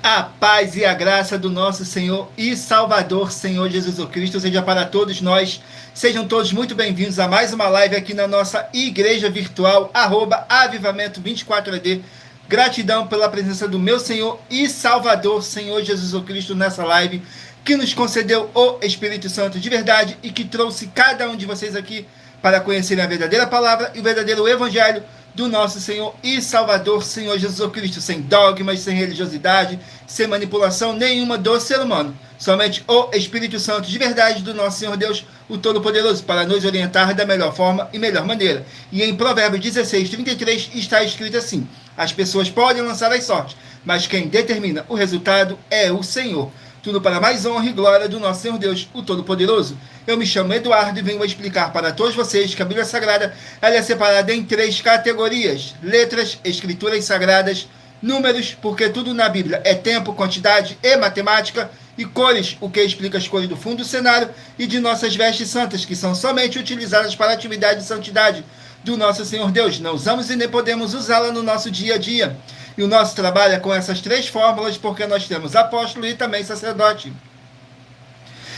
A paz e a graça do nosso Senhor e Salvador, Senhor Jesus Cristo, seja para todos nós. Sejam todos muito bem-vindos a mais uma live aqui na nossa igreja virtual, @avivamento24AD. Gratidão pela presença do meu Senhor e Salvador, Senhor Jesus Cristo, nessa live, que nos concedeu o Espírito Santo de verdade e que trouxe cada um de vocês aqui para conhecerem a verdadeira palavra e o verdadeiro evangelho do nosso Senhor e Salvador, Senhor Jesus Cristo, sem dogmas, sem religiosidade, sem manipulação nenhuma do ser humano. Somente o Espírito Santo de verdade do nosso Senhor Deus, o Todo-Poderoso, para nos orientar da melhor forma e melhor maneira. E em Provérbios 16:33 está escrito assim: as pessoas podem lançar as sortes, mas quem determina o resultado é o Senhor. Tudo para mais honra e glória do nosso Senhor Deus, o Todo-Poderoso. Eu me chamo Eduardo e venho explicar para todos vocês que a Bíblia Sagrada ela é separada em 3 categorias: letras, escrituras sagradas, números, porque tudo na Bíblia é tempo, quantidade e matemática, e cores, o que explica as cores do fundo do cenário, e de nossas vestes santas, que são somente utilizadas para a atividade de santidade do nosso Senhor Deus. Não usamos e nem podemos usá-la no nosso dia a dia. E o nosso trabalho é com essas 3 fórmulas, porque nós temos apóstolo e também sacerdote.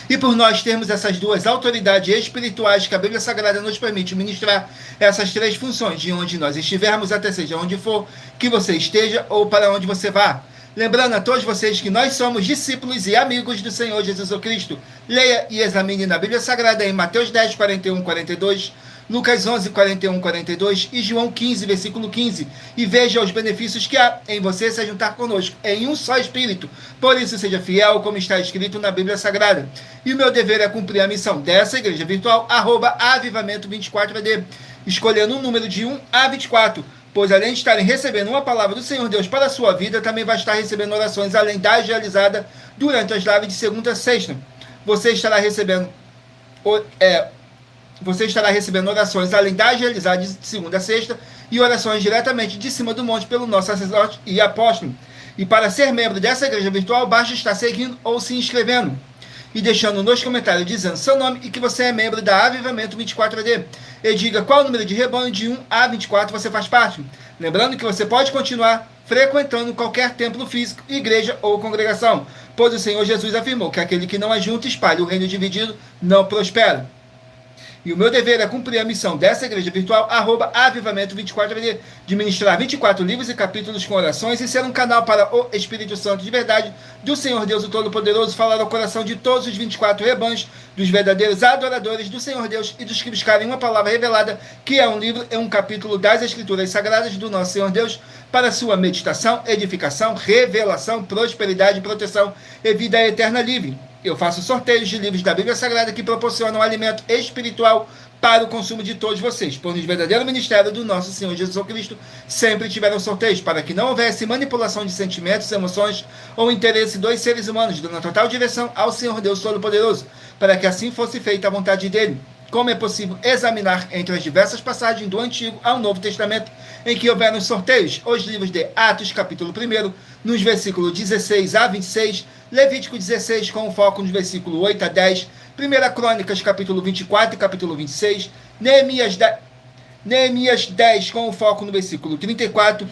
E por nós termos essas 2 autoridades espirituais que a Bíblia Sagrada nos permite ministrar essas 3 funções, de onde nós estivermos, até seja onde for que você esteja ou para onde você vá. Lembrando a todos vocês que nós somos discípulos e amigos do Senhor Jesus Cristo. Leia e examine na Bíblia Sagrada em Mateus 10, 41, 42, Lucas 11, 41, 42 e João 15, versículo 15. E veja os benefícios que há em você se juntar conosco em um só Espírito. Por isso, seja fiel, como está escrito na Bíblia Sagrada. E o meu dever é cumprir a missão dessa igreja virtual, @avivamento24AD, escolhendo um número de 1 a 24. Pois além de estarem recebendo uma palavra do Senhor Deus para a sua vida, também vai estar recebendo orações além das realizadas durante as lives de segunda a sexta. Você estará recebendo orações além das realizadas de segunda a sexta e orações diretamente de cima do monte pelo nosso sacerdote e apóstolo. E para ser membro dessa igreja virtual, basta estar seguindo ou se inscrevendo e deixando nos comentários dizendo seu nome e que você é membro da Avivamento 24AD. E diga qual o número de rebanho de 1 a 24 você faz parte. Lembrando que você pode continuar frequentando qualquer templo físico, igreja ou congregação, pois o Senhor Jesus afirmou que aquele que não ajunta e espalha o reino dividido não prospera. E o meu dever é cumprir a missão dessa igreja virtual, @avivamento24AD, de ministrar 24 livros e capítulos com orações e ser um canal para o Espírito Santo de verdade do Senhor Deus, o Todo-Poderoso, falar ao coração de todos os 24 rebanhos, dos verdadeiros adoradores do Senhor Deus e dos que buscarem uma palavra revelada, que é um livro e um capítulo das Escrituras Sagradas do nosso Senhor Deus, para sua meditação, edificação, revelação, prosperidade, proteção e vida eterna livre. Eu faço sorteios de livros da Bíblia Sagrada que proporcionam alimento espiritual para o consumo de todos vocês, pois no verdadeiro ministério do nosso Senhor Jesus Cristo sempre tiveram sorteios, para que não houvesse manipulação de sentimentos, emoções ou interesse dos seres humanos, dando total direção ao Senhor Deus Todo-Poderoso, para que assim fosse feita a vontade dele. Como é possível examinar entre as diversas passagens do Antigo ao Novo Testamento em que houveram sorteios, os livros de Atos, capítulo 1, nos versículos 16 a 26, Levítico 16, com foco nos versículos 8 a 10, 1 Crônicas, capítulo 24 e capítulo 26, Neemias 10, com foco no versículo 34,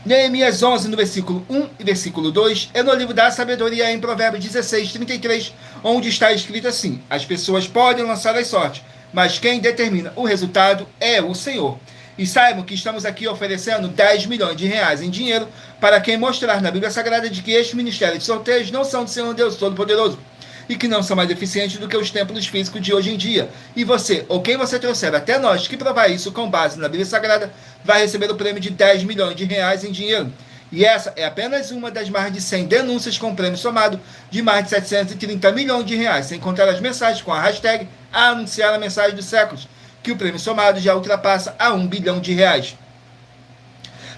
Neemias 11, no versículo 1 e versículo 2, e no livro da sabedoria em Provérbios 16, 33, onde está escrito assim: as pessoas podem lançar as sortes, mas quem determina o resultado é o Senhor. E saibam que estamos aqui oferecendo 10 milhões de reais em dinheiro para quem mostrar na Bíblia Sagrada de que este ministério de sorteios não são do Senhor Deus Todo-Poderoso e que não são mais eficientes do que os templos físicos de hoje em dia. E você, ou quem você trouxer até nós que provar isso com base na Bíblia Sagrada, vai receber o prêmio de 10 milhões de reais em dinheiro. E essa é apenas uma das mais de 100 denúncias com prêmio somado de mais de 730 milhões de reais, sem contar as mensagens com a hashtag a anunciar a mensagem dos séculos, que o prêmio somado já ultrapassa a 1 bilhão de reais.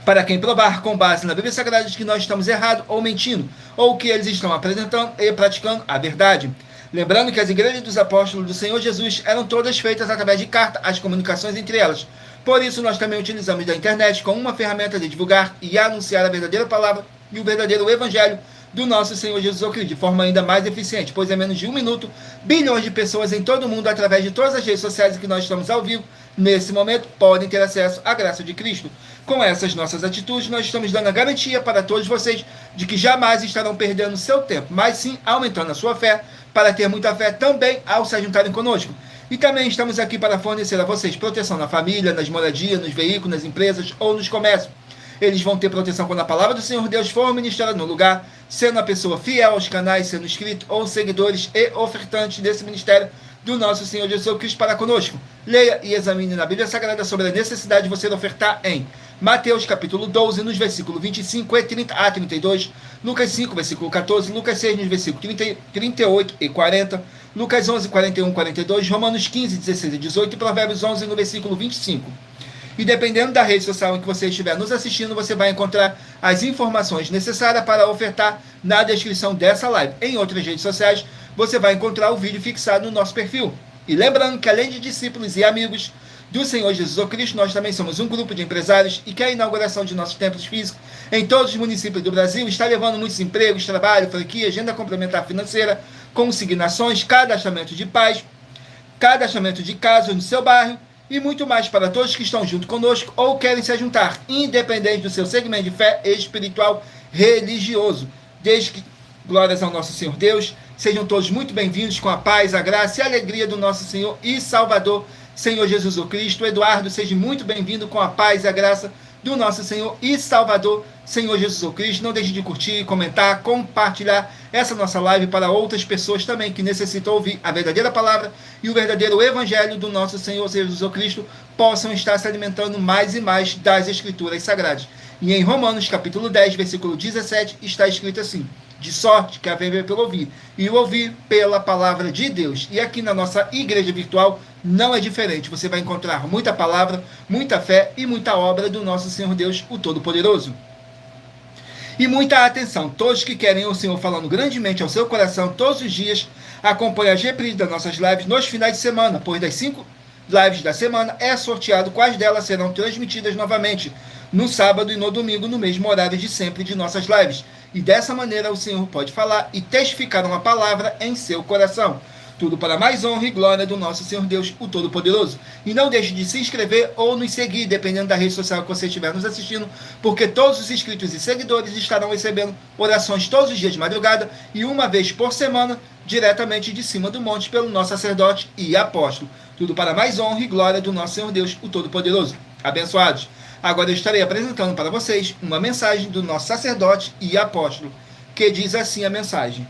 Para quem provar com base na Bíblia Sagrada de que nós estamos errados ou mentindo, ou que eles estão apresentando e praticando a verdade. Lembrando que as igrejas dos apóstolos do Senhor Jesus eram todas feitas através de carta, as comunicações entre elas. Por isso, nós também utilizamos da internet como uma ferramenta de divulgar e anunciar a verdadeira palavra e o verdadeiro evangelho do nosso Senhor Jesus Cristo, de forma ainda mais eficiente, pois em menos de 1 minuto, bilhões de pessoas em todo o mundo, através de todas as redes sociais em que nós estamos ao vivo, nesse momento, podem ter acesso à graça de Cristo. Com essas nossas atitudes, nós estamos dando a garantia para todos vocês de que jamais estarão perdendo seu tempo, mas sim aumentando a sua fé, para ter muita fé também ao se juntarem conosco. E também estamos aqui para fornecer a vocês proteção na família, nas moradias, nos veículos, nas empresas ou nos comércios. Eles vão ter proteção quando a palavra do Senhor Deus for ministrada no lugar, sendo a pessoa fiel aos canais, sendo inscrito ou seguidores e ofertantes desse ministério do nosso Senhor Jesus Cristo para conosco. Leia e examine na Bíblia Sagrada sobre a necessidade de você ofertar em Mateus capítulo 12, nos versículos 25 e 30 a 32, Lucas 5, versículo 14, Lucas 6, nos versículos 38 e 40, Lucas 11, 41 e 42, Romanos 15, 16 e 18 e Provérbios 11, no versículo 25. E dependendo da rede social em que você estiver nos assistindo, você vai encontrar as informações necessárias para ofertar na descrição dessa live. Em outras redes sociais, você vai encontrar o vídeo fixado no nosso perfil. E lembrando que além de discípulos e amigos do Senhor Jesus Cristo, nós também somos um grupo de empresários e que a inauguração de nossos templos físicos em todos os municípios do Brasil está levando muitos empregos, trabalho, franquia, agenda complementar financeira, consignações, cadastramento de paz, cadastramento de casas no seu bairro, e muito mais para todos que estão junto conosco ou querem se juntar, independente do seu segmento de fé espiritual religioso. Desde que, glórias ao nosso Senhor Deus, sejam todos muito bem-vindos com a paz, a graça e a alegria do nosso Senhor e Salvador, Senhor Jesus Cristo. Eduardo, seja muito bem-vindo com a paz e a graça do nosso Senhor e Salvador, Senhor Jesus Cristo. Não deixe de curtir, comentar, compartilhar essa nossa live para outras pessoas também que necessitam ouvir a verdadeira palavra e o verdadeiro evangelho do nosso Senhor Jesus Cristo, possam estar se alimentando mais e mais das Escrituras Sagradas. E em Romanos capítulo 10, versículo 17, está escrito assim: de sorte que a fé vem pelo ouvir, e o ouvir pela palavra de Deus. E aqui na nossa igreja virtual não é diferente. Você vai encontrar muita palavra, muita fé e muita obra do nosso Senhor Deus, o Todo-Poderoso. E muita atenção, todos que querem o Senhor falando grandemente ao seu coração todos os dias, acompanhem as reprises das nossas lives nos finais de semana, pois das 5 lives da semana é sorteado quais delas serão transmitidas novamente no sábado e no domingo, no mesmo horário de sempre de nossas lives. E dessa maneira o Senhor pode falar e testificar uma palavra em seu coração. Tudo para mais honra e glória do nosso Senhor Deus, o Todo-Poderoso. E não deixe de se inscrever ou nos seguir, dependendo da rede social que você estiver nos assistindo, porque todos os inscritos e seguidores estarão recebendo orações todos os dias de madrugada e uma vez por semana, diretamente de cima do monte, pelo nosso sacerdote e apóstolo. Tudo para mais honra e glória do nosso Senhor Deus, o Todo-Poderoso. Abençoados. Agora eu estarei apresentando para vocês uma mensagem do nosso sacerdote e apóstolo, que diz assim a mensagem.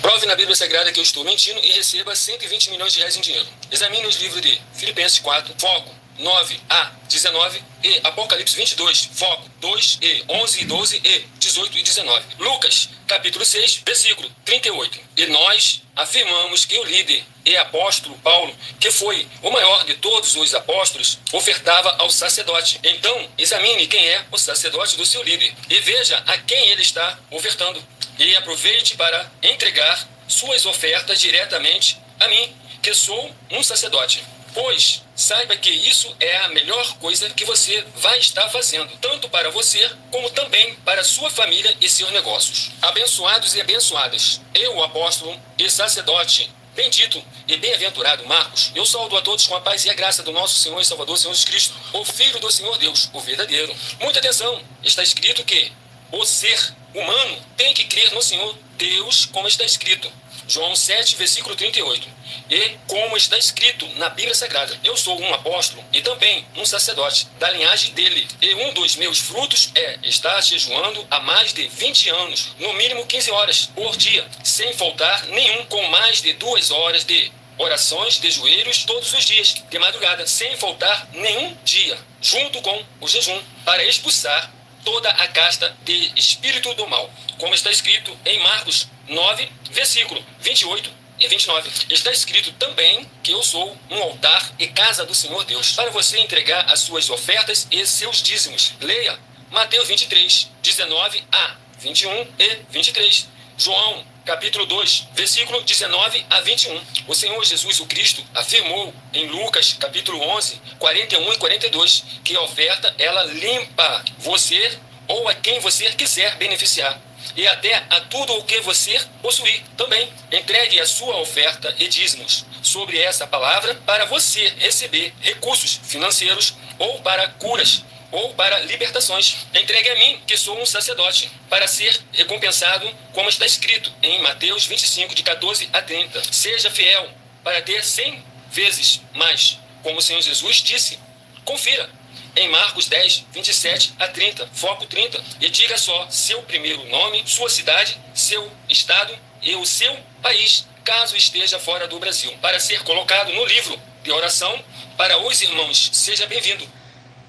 Prove na Bíblia Sagrada que eu estou mentindo e receba 120 milhões de reais em dinheiro. Examine os livros de Filipenses 4, foco 9 a 19 e Apocalipse 22, foco 2 e 11 e 12 e 18 e 19. Lucas, capítulo 6, versículo 38. E nós afirmamos que o líder e apóstolo Paulo, que foi o maior de todos os apóstolos, ofertava ao sacerdote. Então, examine quem é o sacerdote do seu líder e veja a quem ele está ofertando. E aproveite para entregar suas ofertas diretamente a mim, que sou um sacerdote. Pois saiba que isso é a melhor coisa que você vai estar fazendo, tanto para você, como também para sua família e seus negócios. Abençoados e abençoadas, eu, apóstolo e sacerdote, bendito e bem-aventurado Marcos, eu saúdo a todos com a paz e a graça do nosso Senhor e Salvador, Senhor Jesus Cristo, o Filho do Senhor Deus, o verdadeiro. Muita atenção, está escrito que o ser humano tem que crer no Senhor Deus, como está escrito. João 7, versículo 38. E como está escrito na Bíblia Sagrada, eu sou um apóstolo e também um sacerdote da linhagem dele. E um dos meus frutos é estar jejuando há mais de 20 anos, no mínimo 15 horas por dia, sem faltar nenhum, com mais de 2 horas de orações de joelhos todos os dias, de madrugada, sem faltar nenhum dia, junto com o jejum, para expulsar toda a casta de espírito do mal, como está escrito em Marcos 9, versículo 28 e 29. Está escrito também que eu sou um altar e casa do Senhor Deus, para você entregar as suas ofertas e seus dízimos. Leia Mateus 23, 19 a 21 e 23. João, capítulo 2, versículo 19 a 21. O Senhor Jesus o Cristo afirmou em Lucas, capítulo 11, 41 e 42, que a oferta, ela limpa você ou a quem você quiser beneficiar, e até a tudo o que você possuir também. Entregue a sua oferta e dízimos sobre essa palavra para você receber recursos financeiros ou para curas ou para libertações. Entregue a mim, que sou um sacerdote, para ser recompensado, como está escrito em Mateus 25, de 14 a 30. Seja fiel, para ter 100 vezes mais, como o Senhor Jesus disse. Confira em Marcos 10, 27 a 30, foco 30, e diga só seu primeiro nome, sua cidade, seu estado e o seu país, caso esteja fora do Brasil, para ser colocado no livro de oração para os irmãos. Seja bem-vindo.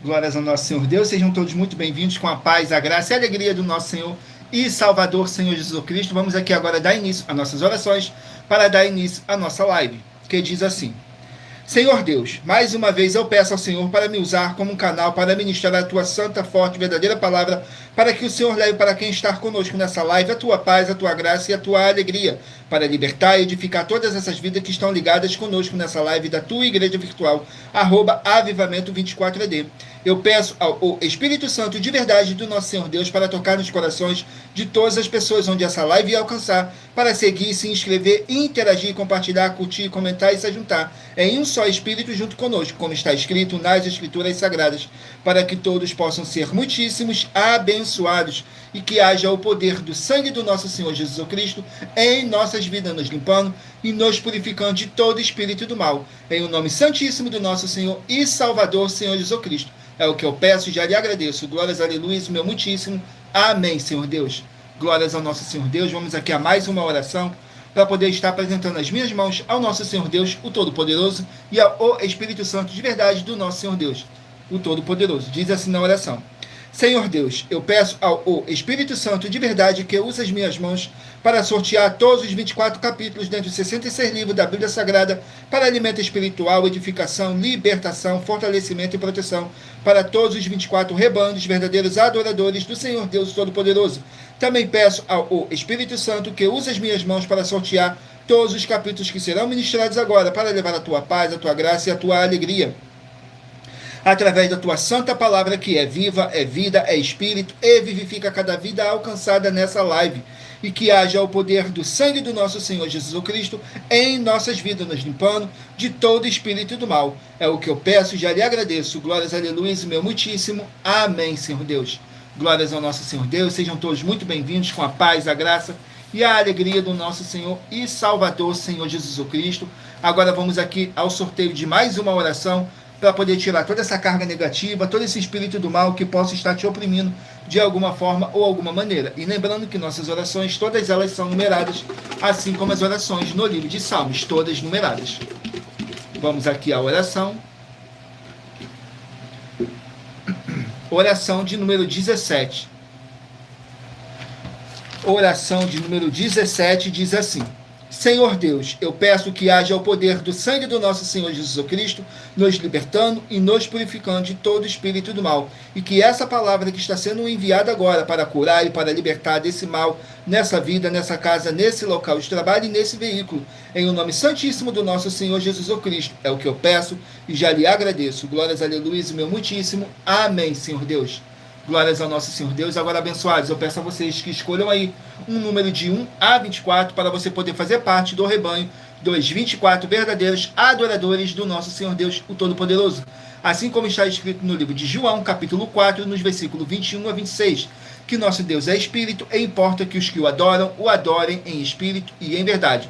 Glórias ao nosso Senhor Deus, sejam todos muito bem-vindos com a paz, a graça e a alegria do nosso Senhor e Salvador, Senhor Jesus Cristo. Vamos aqui agora dar início às nossas orações, para dar início à nossa live, que diz assim: Senhor Deus, mais uma vez eu peço ao Senhor para me usar como um canal para ministrar a tua santa, forte, verdadeira palavra, para que o Senhor leve para quem está conosco nessa live a tua paz, a tua graça e a tua alegria, para libertar e edificar todas essas vidas que estão ligadas conosco nessa live da tua igreja virtual, @avivamento24ed. Eu peço ao Espírito Santo de verdade do nosso Senhor Deus para tocar nos corações de todas as pessoas onde essa live ia alcançar, para seguir, se inscrever, interagir, compartilhar, curtir, comentar e se juntar em um só Espírito junto conosco, como está escrito nas Escrituras Sagradas, para que todos possam ser muitíssimos abençoados e que haja o poder do sangue do nosso Senhor Jesus Cristo em nossas vidas, nos limpando e nos purificando de todo espírito do mal, em o nome santíssimo do nosso Senhor e Salvador, Senhor Jesus Cristo. É o que eu peço e já lhe agradeço. Glórias, aleluia, meu muitíssimo. Amém, Senhor Deus. Glórias ao nosso Senhor Deus. Vamos aqui a mais uma oração para poder estar apresentando as minhas mãos ao nosso Senhor Deus, o Todo-Poderoso, e ao Espírito Santo de verdade do nosso Senhor Deus, o Todo-Poderoso. Diz assim na oração: Senhor Deus, eu peço ao Espírito Santo de verdade que use as minhas mãos para sortear todos os 24 capítulos dentro dos 66 livros da Bíblia Sagrada para alimento espiritual, edificação, libertação, fortalecimento e proteção para todos os 24 rebanhos verdadeiros adoradores do Senhor Deus Todo-Poderoso. Também peço ao Espírito Santo que use as minhas mãos para sortear todos os capítulos que serão ministrados agora para levar a tua paz, a tua graça e a tua alegria, através da tua santa palavra que é viva, é vida, é espírito e vivifica cada vida alcançada nessa live, e que haja o poder do sangue do nosso Senhor Jesus Cristo em nossas vidas, nos limpando de todo espírito do mal. É o que eu peço e já lhe agradeço. Glórias, aleluia, meu muitíssimo. Amém, Senhor Deus. Glórias ao nosso Senhor Deus. Sejam todos muito bem-vindos com a paz, a graça e a alegria do nosso Senhor e Salvador, Senhor Jesus Cristo. Agora vamos aqui ao sorteio de mais uma oração, para poder tirar toda essa carga negativa, todo esse espírito do mal que possa estar te oprimindo de alguma forma ou alguma maneira. E lembrando que nossas orações, todas elas são numeradas, assim como as orações no livro de Salmos, todas numeradas. Vamos aqui à oração. Oração de número 17. Oração de número 17 diz assim: Senhor Deus, eu peço que haja o poder do sangue do nosso Senhor Jesus Cristo, nos libertando e nos purificando de todo espírito do mal, e que essa palavra que está sendo enviada agora para curar e para libertar desse mal, nessa vida, nessa casa, nesse local de trabalho e nesse veículo, em o nome santíssimo do nosso Senhor Jesus Cristo, é o que eu peço e já lhe agradeço. Glórias, aleluia, meu muitíssimo. Amém, Senhor Deus. Glórias ao nosso Senhor Deus. Agora, abençoados, eu peço a vocês que escolham aí um número de 1 a 24 para você poder fazer parte do rebanho dos 24 verdadeiros adoradores do nosso Senhor Deus, o Todo-Poderoso. Assim como está escrito no livro de João, capítulo 4, nos versículos 21 a 26, que nosso Deus é Espírito e importa que os que o adorem em Espírito e em verdade.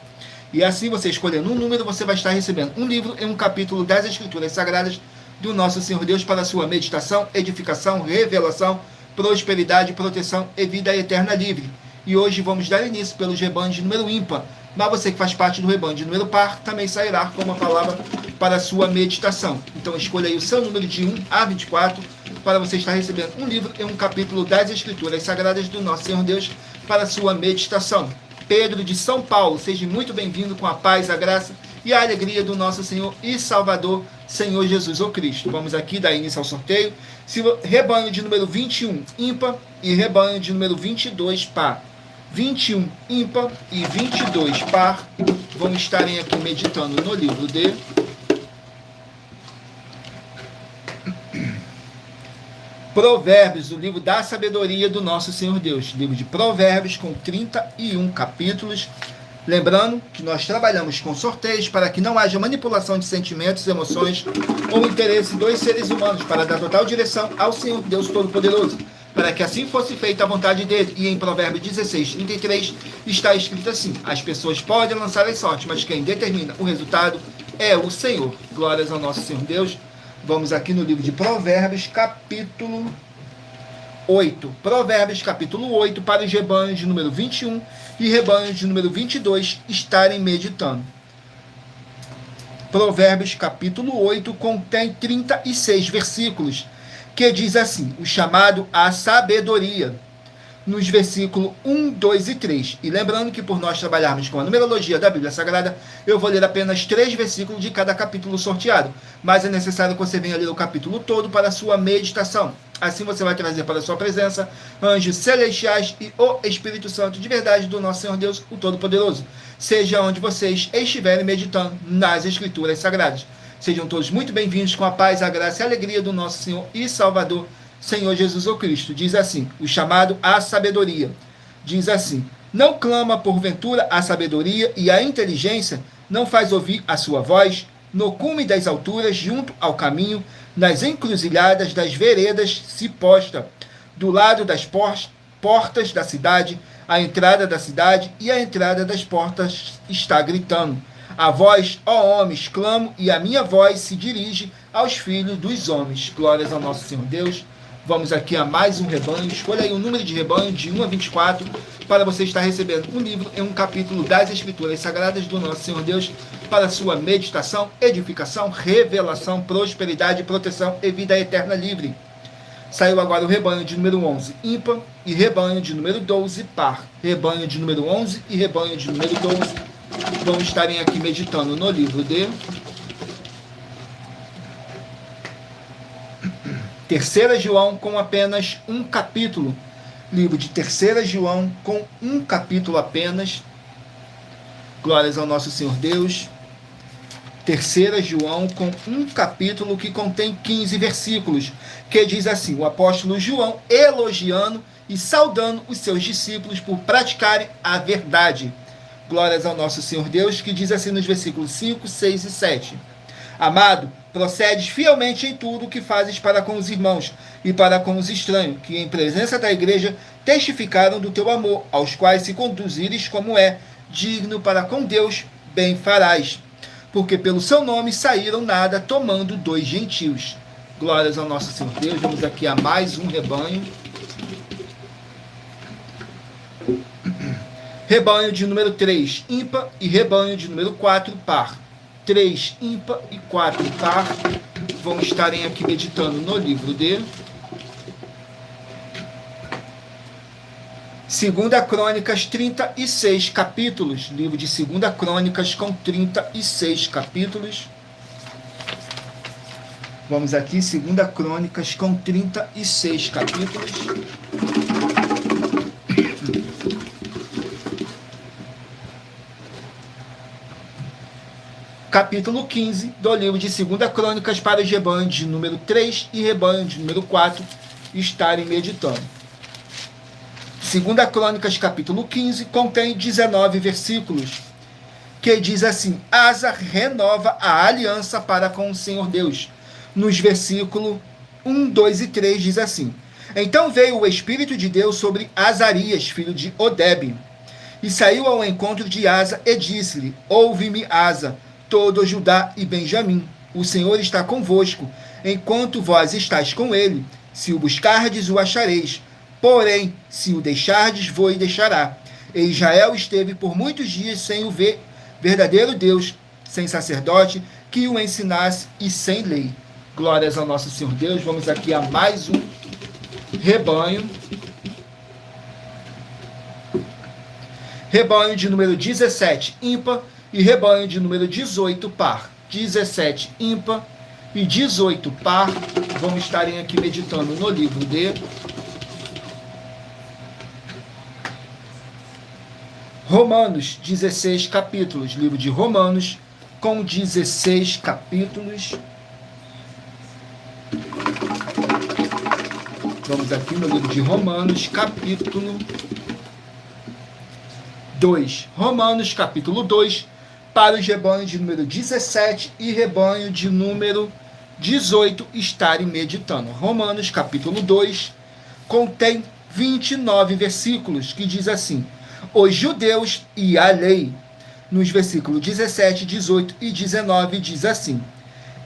E assim, você escolhendo um número, você vai estar recebendo um livro e um capítulo das Escrituras Sagradas do nosso Senhor Deus para sua meditação, edificação, revelação, prosperidade, proteção e vida eterna livre. E hoje vamos dar início pelos rebanhos de número ímpar, mas você que faz parte do rebanho de número par também sairá com uma palavra para sua meditação. Então escolha aí o seu número de 1 a 24 para você estar recebendo um livro e um capítulo das Escrituras Sagradas do nosso Senhor Deus para sua meditação. Pedro de São Paulo, seja muito bem-vindo com a paz, a graça e a alegria do nosso Senhor e Salvador, Senhor Jesus ou Cristo. Vamos aqui dar início ao sorteio. Rebanho de número 21, ímpar, e rebanho de número 22, par. 21, ímpar, e 22, par. Vamos estarem aqui meditando no livro de Provérbios, o livro da sabedoria do nosso Senhor Deus. Livro de Provérbios com 31 capítulos. Lembrando que nós trabalhamos com sorteios para que não haja manipulação de sentimentos, emoções ou interesse dos seres humanos, para dar total direção ao Senhor Deus Todo-Poderoso, para que assim fosse feita a vontade dele. E em Provérbios 16:33 está escrito assim: as pessoas podem lançar as sortes, mas quem determina o resultado é o Senhor. Glórias ao nosso Senhor Deus. Vamos aqui no livro de Provérbios, capítulo 8. Provérbios, capítulo 8, para os rebanhos de número 21 e rebanhos de número 22 estarem meditando. Provérbios, capítulo 8, contém 36 versículos, que diz assim: o chamado à sabedoria, nos versículos 1, 2 e 3. E lembrando que por nós trabalharmos com a numerologia da Bíblia Sagrada, eu vou ler apenas 3 versículos de cada capítulo sorteado, mas é necessário que você venha ler o capítulo todo para a sua meditação. Assim você vai trazer para a sua presença anjos celestiais e o Espírito Santo de verdade do nosso Senhor Deus, o Todo-Poderoso, seja onde vocês estiverem meditando nas Escrituras Sagradas. Sejam todos muito bem-vindos com a paz, a graça e a alegria do nosso Senhor e Salvador, Senhor Jesus o Cristo. Diz assim, o chamado à sabedoria. Diz assim: não clama porventura a sabedoria e a inteligência não faz ouvir a sua voz? No cume das alturas, junto ao caminho, nas encruzilhadas das veredas se posta, do lado das portas da cidade, a entrada da cidade e a entrada das portas está gritando. A voz, ó homens, clamo, e a minha voz se dirige aos filhos dos homens. Glórias ao nosso Senhor Deus. Vamos aqui a mais um rebanho. Escolha aí o número de rebanho de 1 a 24 para você estar recebendo um livro em um capítulo das Escrituras Sagradas do nosso Senhor Deus para sua meditação, edificação, revelação, prosperidade, proteção e vida eterna livre. Saiu agora o rebanho de número 11, ímpar, e rebanho de número 12, par. Rebanho de número 11 e rebanho de número 12 vão estarem aqui meditando no livro de 3 João com apenas um capítulo. Livro de 3 João com um capítulo apenas. Glórias ao nosso Senhor Deus. 3 João com um capítulo que contém 15 versículos, que diz assim: o apóstolo João elogiando e saudando os seus discípulos por praticarem a verdade. Glórias ao nosso Senhor Deus, que diz assim nos versículos 5, 6 e 7. Amado, procedes fielmente em tudo o que fazes para com os irmãos e para com os estranhos, que em presença da igreja testificaram do teu amor, aos quais se conduzires como é digno para com Deus, bem farás. Porque pelo seu nome saíram nada, tomando 2 gentios. Glórias ao nosso Senhor Deus. Vamos aqui a mais um rebanho. Rebanho de número 3, ímpar, e rebanho de número 4, par. 3 ímpar e 4 par vão estarem aqui meditando no livro de 2 Crônicas, 36 capítulos. Livro de 2 Crônicas com 36 capítulos. Vamos aqui, 2 Crônicas com 36 capítulos. Capítulo 15 do livro de 2 Crônicas para os rebanhos de número 3 e rebanho de número 4 estarem meditando. 2 Crônicas, capítulo 15, contém 19 versículos, que diz assim: Asa renova a aliança para com o Senhor Deus. Nos versículos 1, 2 e 3 diz assim: Então veio o Espírito de Deus sobre Azarias, filho de Odebe, e saiu ao encontro de Asa e disse-lhe: Ouve-me, Asa, todo Judá e Benjamim, o Senhor está convosco, enquanto vós estáis com ele. Se o buscardes, o achareis. Porém, se o deixardes, vos deixará. E Israel esteve por muitos dias sem o verdadeiro Deus, sem sacerdote que o ensinasse e sem lei. Glórias ao nosso Senhor Deus. Vamos aqui a mais um rebanho. Rebanho de número 17, ímpar, e rebanho de número 18, par. 17 ímpar e 18 par vão estarem aqui meditando no livro de Romanos, 16 capítulos. Livro de Romanos com 16 capítulos. Vamos aqui no livro de Romanos, capítulo 2. Romanos, capítulo 2, para os rebanhos de número 17 e rebanho de número 18 estarem meditando. Romanos, capítulo 2, contém 29 versículos, que diz assim: os judeus e a lei. Nos versículos 17, 18 e 19 diz assim: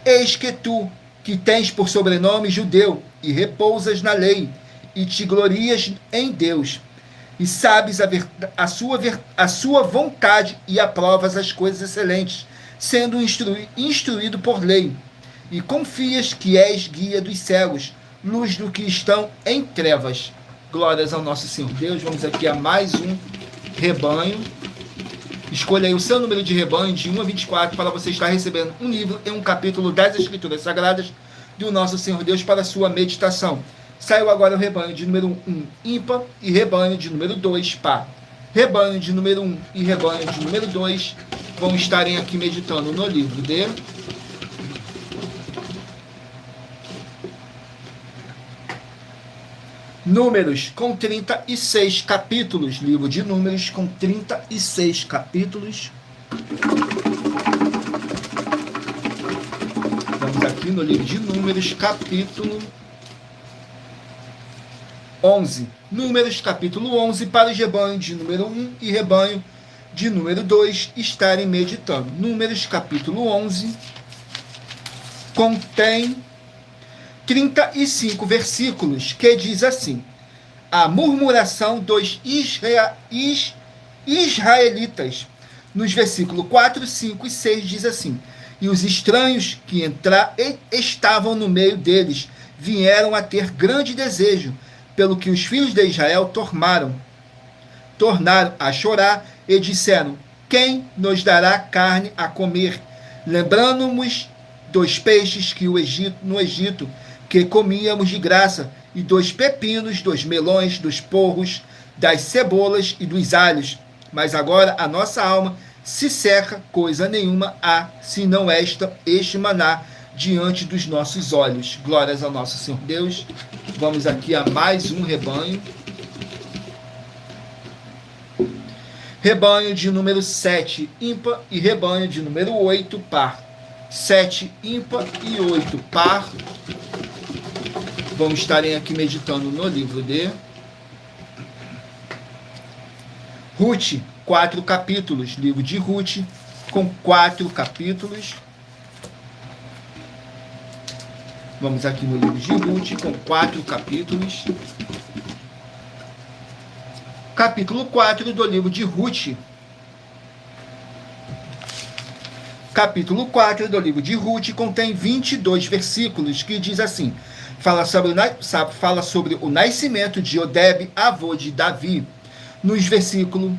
eis que tu, que tens por sobrenome judeu, e repousas na lei, e te glorias em Deus, e sabes a sua vontade, e aprovas as coisas excelentes, sendo instruído por lei, e confias que és guia dos cegos, luz do que estão em trevas. Glórias ao nosso Senhor Deus. Vamos aqui a mais um rebanho. Escolha aí o seu número de rebanho, de 1 a 24, para você estar recebendo um livro e um capítulo das Escrituras Sagradas do nosso Senhor Deus para a sua meditação. Saiu agora o rebanho de número 1 ímpar e rebanho de número 2 par. Rebanho de número 1 e rebanho de número 2 vão estarem aqui meditando no livro de Números, com 36 capítulos. Livro de Números com 36 capítulos. Vamos aqui no livro de Números, capítulo 11. Números, capítulo 11, para os rebanhos de número 1 e rebanho de número 2 estarem meditando. Números, capítulo 11, contém 35 versículos, que diz assim: a murmuração dos israelitas. Nos versículos 4, 5 e 6 diz assim: e os estranhos que estavam no meio deles vieram a ter grande desejo, pelo que os filhos de Israel tornaram a chorar e disseram: quem nos dará carne a comer? Lembrando-nos dos peixes que no Egito, que comíamos de graça, e dos pepinos, dos melões, dos porros, das cebolas e dos alhos. Mas agora a nossa alma se seca, coisa nenhuma há, senão este maná diante dos nossos olhos. Glórias ao nosso Senhor Deus. Vamos aqui a mais um rebanho. Rebanho de número 7 ímpar e rebanho de número 8 par. 7 ímpar e 8 par. Vamos estarem aqui meditando no livro de Ruth, 4 capítulos. Livro de Ruth, com 4 capítulos. Vamos aqui no livro de Ruth, com 4 capítulos. Capítulo 4 do livro de Ruth. Capítulo 4 do livro de Ruth contém 22 versículos, que diz assim: fala sobre o nascimento de Odeb, avô de Davi. Nos versículos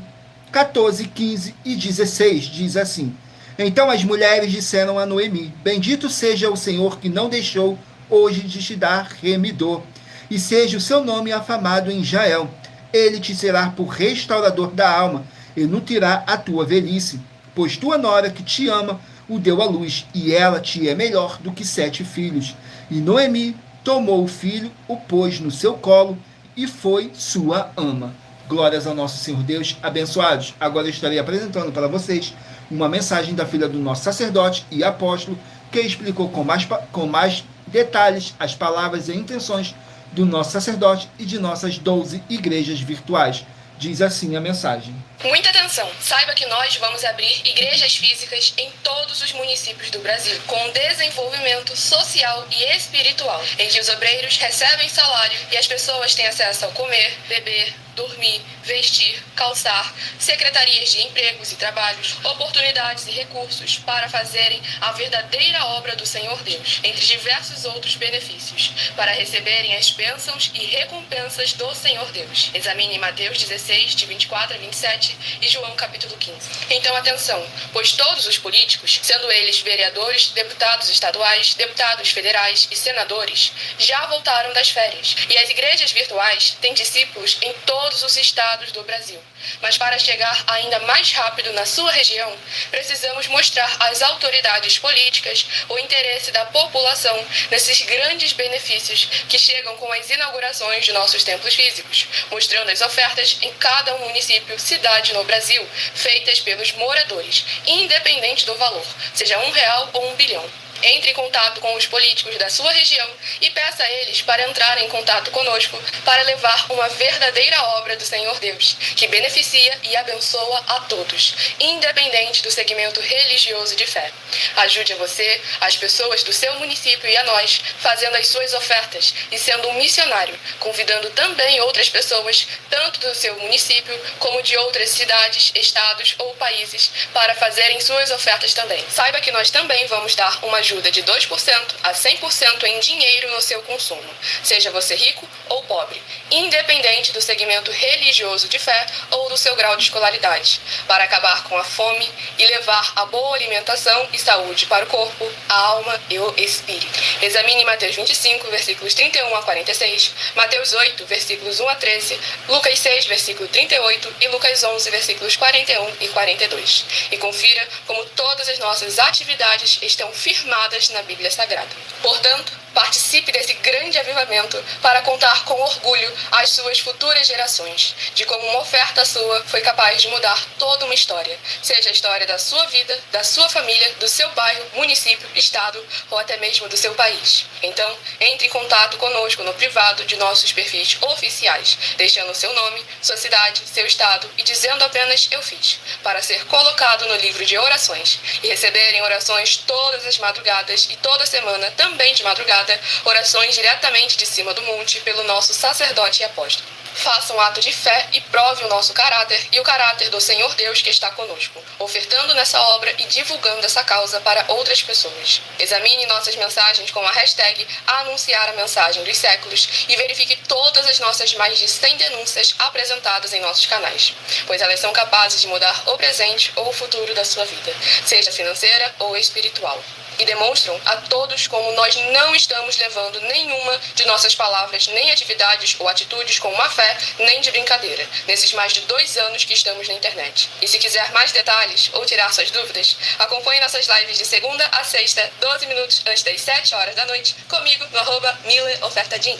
14, 15 e 16 diz assim: então as mulheres disseram a Noemi: bendito seja o Senhor que não deixou hoje de te dar remidor, e seja o seu nome afamado em Israel. Ele te será por restaurador da alma, e nutrirá a tua velhice, pois tua nora que te ama o deu à luz, e ela te é melhor do que 7 filhos. E Noemi tomou o filho, o pôs no seu colo, e foi sua ama. Glórias ao nosso Senhor Deus. Abençoados. Agora eu estarei apresentando para vocês uma mensagem da filha do nosso sacerdote e apóstolo, que explicou com mais detalhes as palavras e intenções do nosso sacerdote e de nossas 12 igrejas virtuais. Diz assim a mensagem. Muita atenção! Saiba que nós vamos abrir igrejas físicas em todos os municípios do Brasil, com desenvolvimento social e espiritual, em que os obreiros recebem salário e as pessoas têm acesso ao comer, beber, dormir, vestir, calçar, secretarias de empregos e trabalhos, oportunidades e recursos para fazerem a verdadeira obra do Senhor Deus, entre diversos outros benefícios, para receberem as bênçãos e recompensas do Senhor Deus. Examine Mateus 16, de 24 a 27 e João capítulo 15. Então atenção, pois todos os políticos, sendo eles vereadores, deputados estaduais, deputados federais e senadores, já voltaram das férias, e as igrejas virtuais têm discípulos em todos os estados do Brasil. Mas para chegar ainda mais rápido na sua região, precisamos mostrar às autoridades políticas o interesse da população nesses grandes benefícios que chegam com as inaugurações de nossos templos físicos, mostrando as ofertas em cada município, cidade caridade no Brasil feitas pelos moradores, independente do valor, seja R$1 ou 1 bilhão. Entre em contato com os políticos da sua região e peça a eles para entrarem em contato conosco para levar uma verdadeira obra do Senhor Deus, que beneficia e abençoa a todos, independente do segmento religioso de fé. Ajude a você, as pessoas do seu município e a nós, fazendo as suas ofertas e sendo um missionário, convidando também outras pessoas, tanto do seu município como de outras cidades, estados ou países, para fazerem suas ofertas também. Saiba que nós também vamos dar uma ajuda de 2% a 100% em dinheiro no seu consumo, seja você rico ou pobre, independente do segmento religioso de fé ou do seu grau de escolaridade, para acabar com a fome e levar a boa alimentação e saúde para o corpo, a alma e o espírito. Examine Mateus 25, versículos 31 a 46, Mateus 8, versículos 1 a 13, Lucas 6, versículo 38 e Lucas 11, versículos 41 e 42. E confira como todas as nossas atividades estão firmadas na Bíblia Sagrada. Portanto, participe desse grande avivamento para contar com orgulho às suas futuras gerações, de como uma oferta sua foi capaz de mudar toda uma história, seja a história da sua vida, da sua família, do seu bairro, município, estado ou até mesmo do seu país. Então, entre em contato conosco no privado de nossos perfis oficiais, deixando seu nome, sua cidade, seu estado e dizendo apenas "eu fiz", para ser colocado no livro de orações e receberem orações todas as madrugadas e toda semana, também de madrugada, orações diretamente de cima do monte pelo nosso sacerdote e apóstolo. Faça um ato de fé e prove o nosso caráter e o caráter do Senhor Deus que está conosco, ofertando nessa obra e divulgando essa causa para outras pessoas. Examine nossas mensagens com a hashtag Anunciar a Mensagem dos Séculos e verifique todas as nossas mais de 100 denúncias apresentadas em nossos canais, pois elas são capazes de mudar o presente ou o futuro da sua vida, seja financeira ou espiritual. E demonstram a todos como nós não estamos levando nenhuma de nossas palavras, nem atividades ou atitudes com má fé, nem de brincadeira, nesses mais de 2 anos que estamos na internet. E se quiser mais detalhes ou tirar suas dúvidas, acompanhe nossas lives de segunda a sexta, 12 minutos antes das 7 horas da noite, comigo no @MileOfertadim.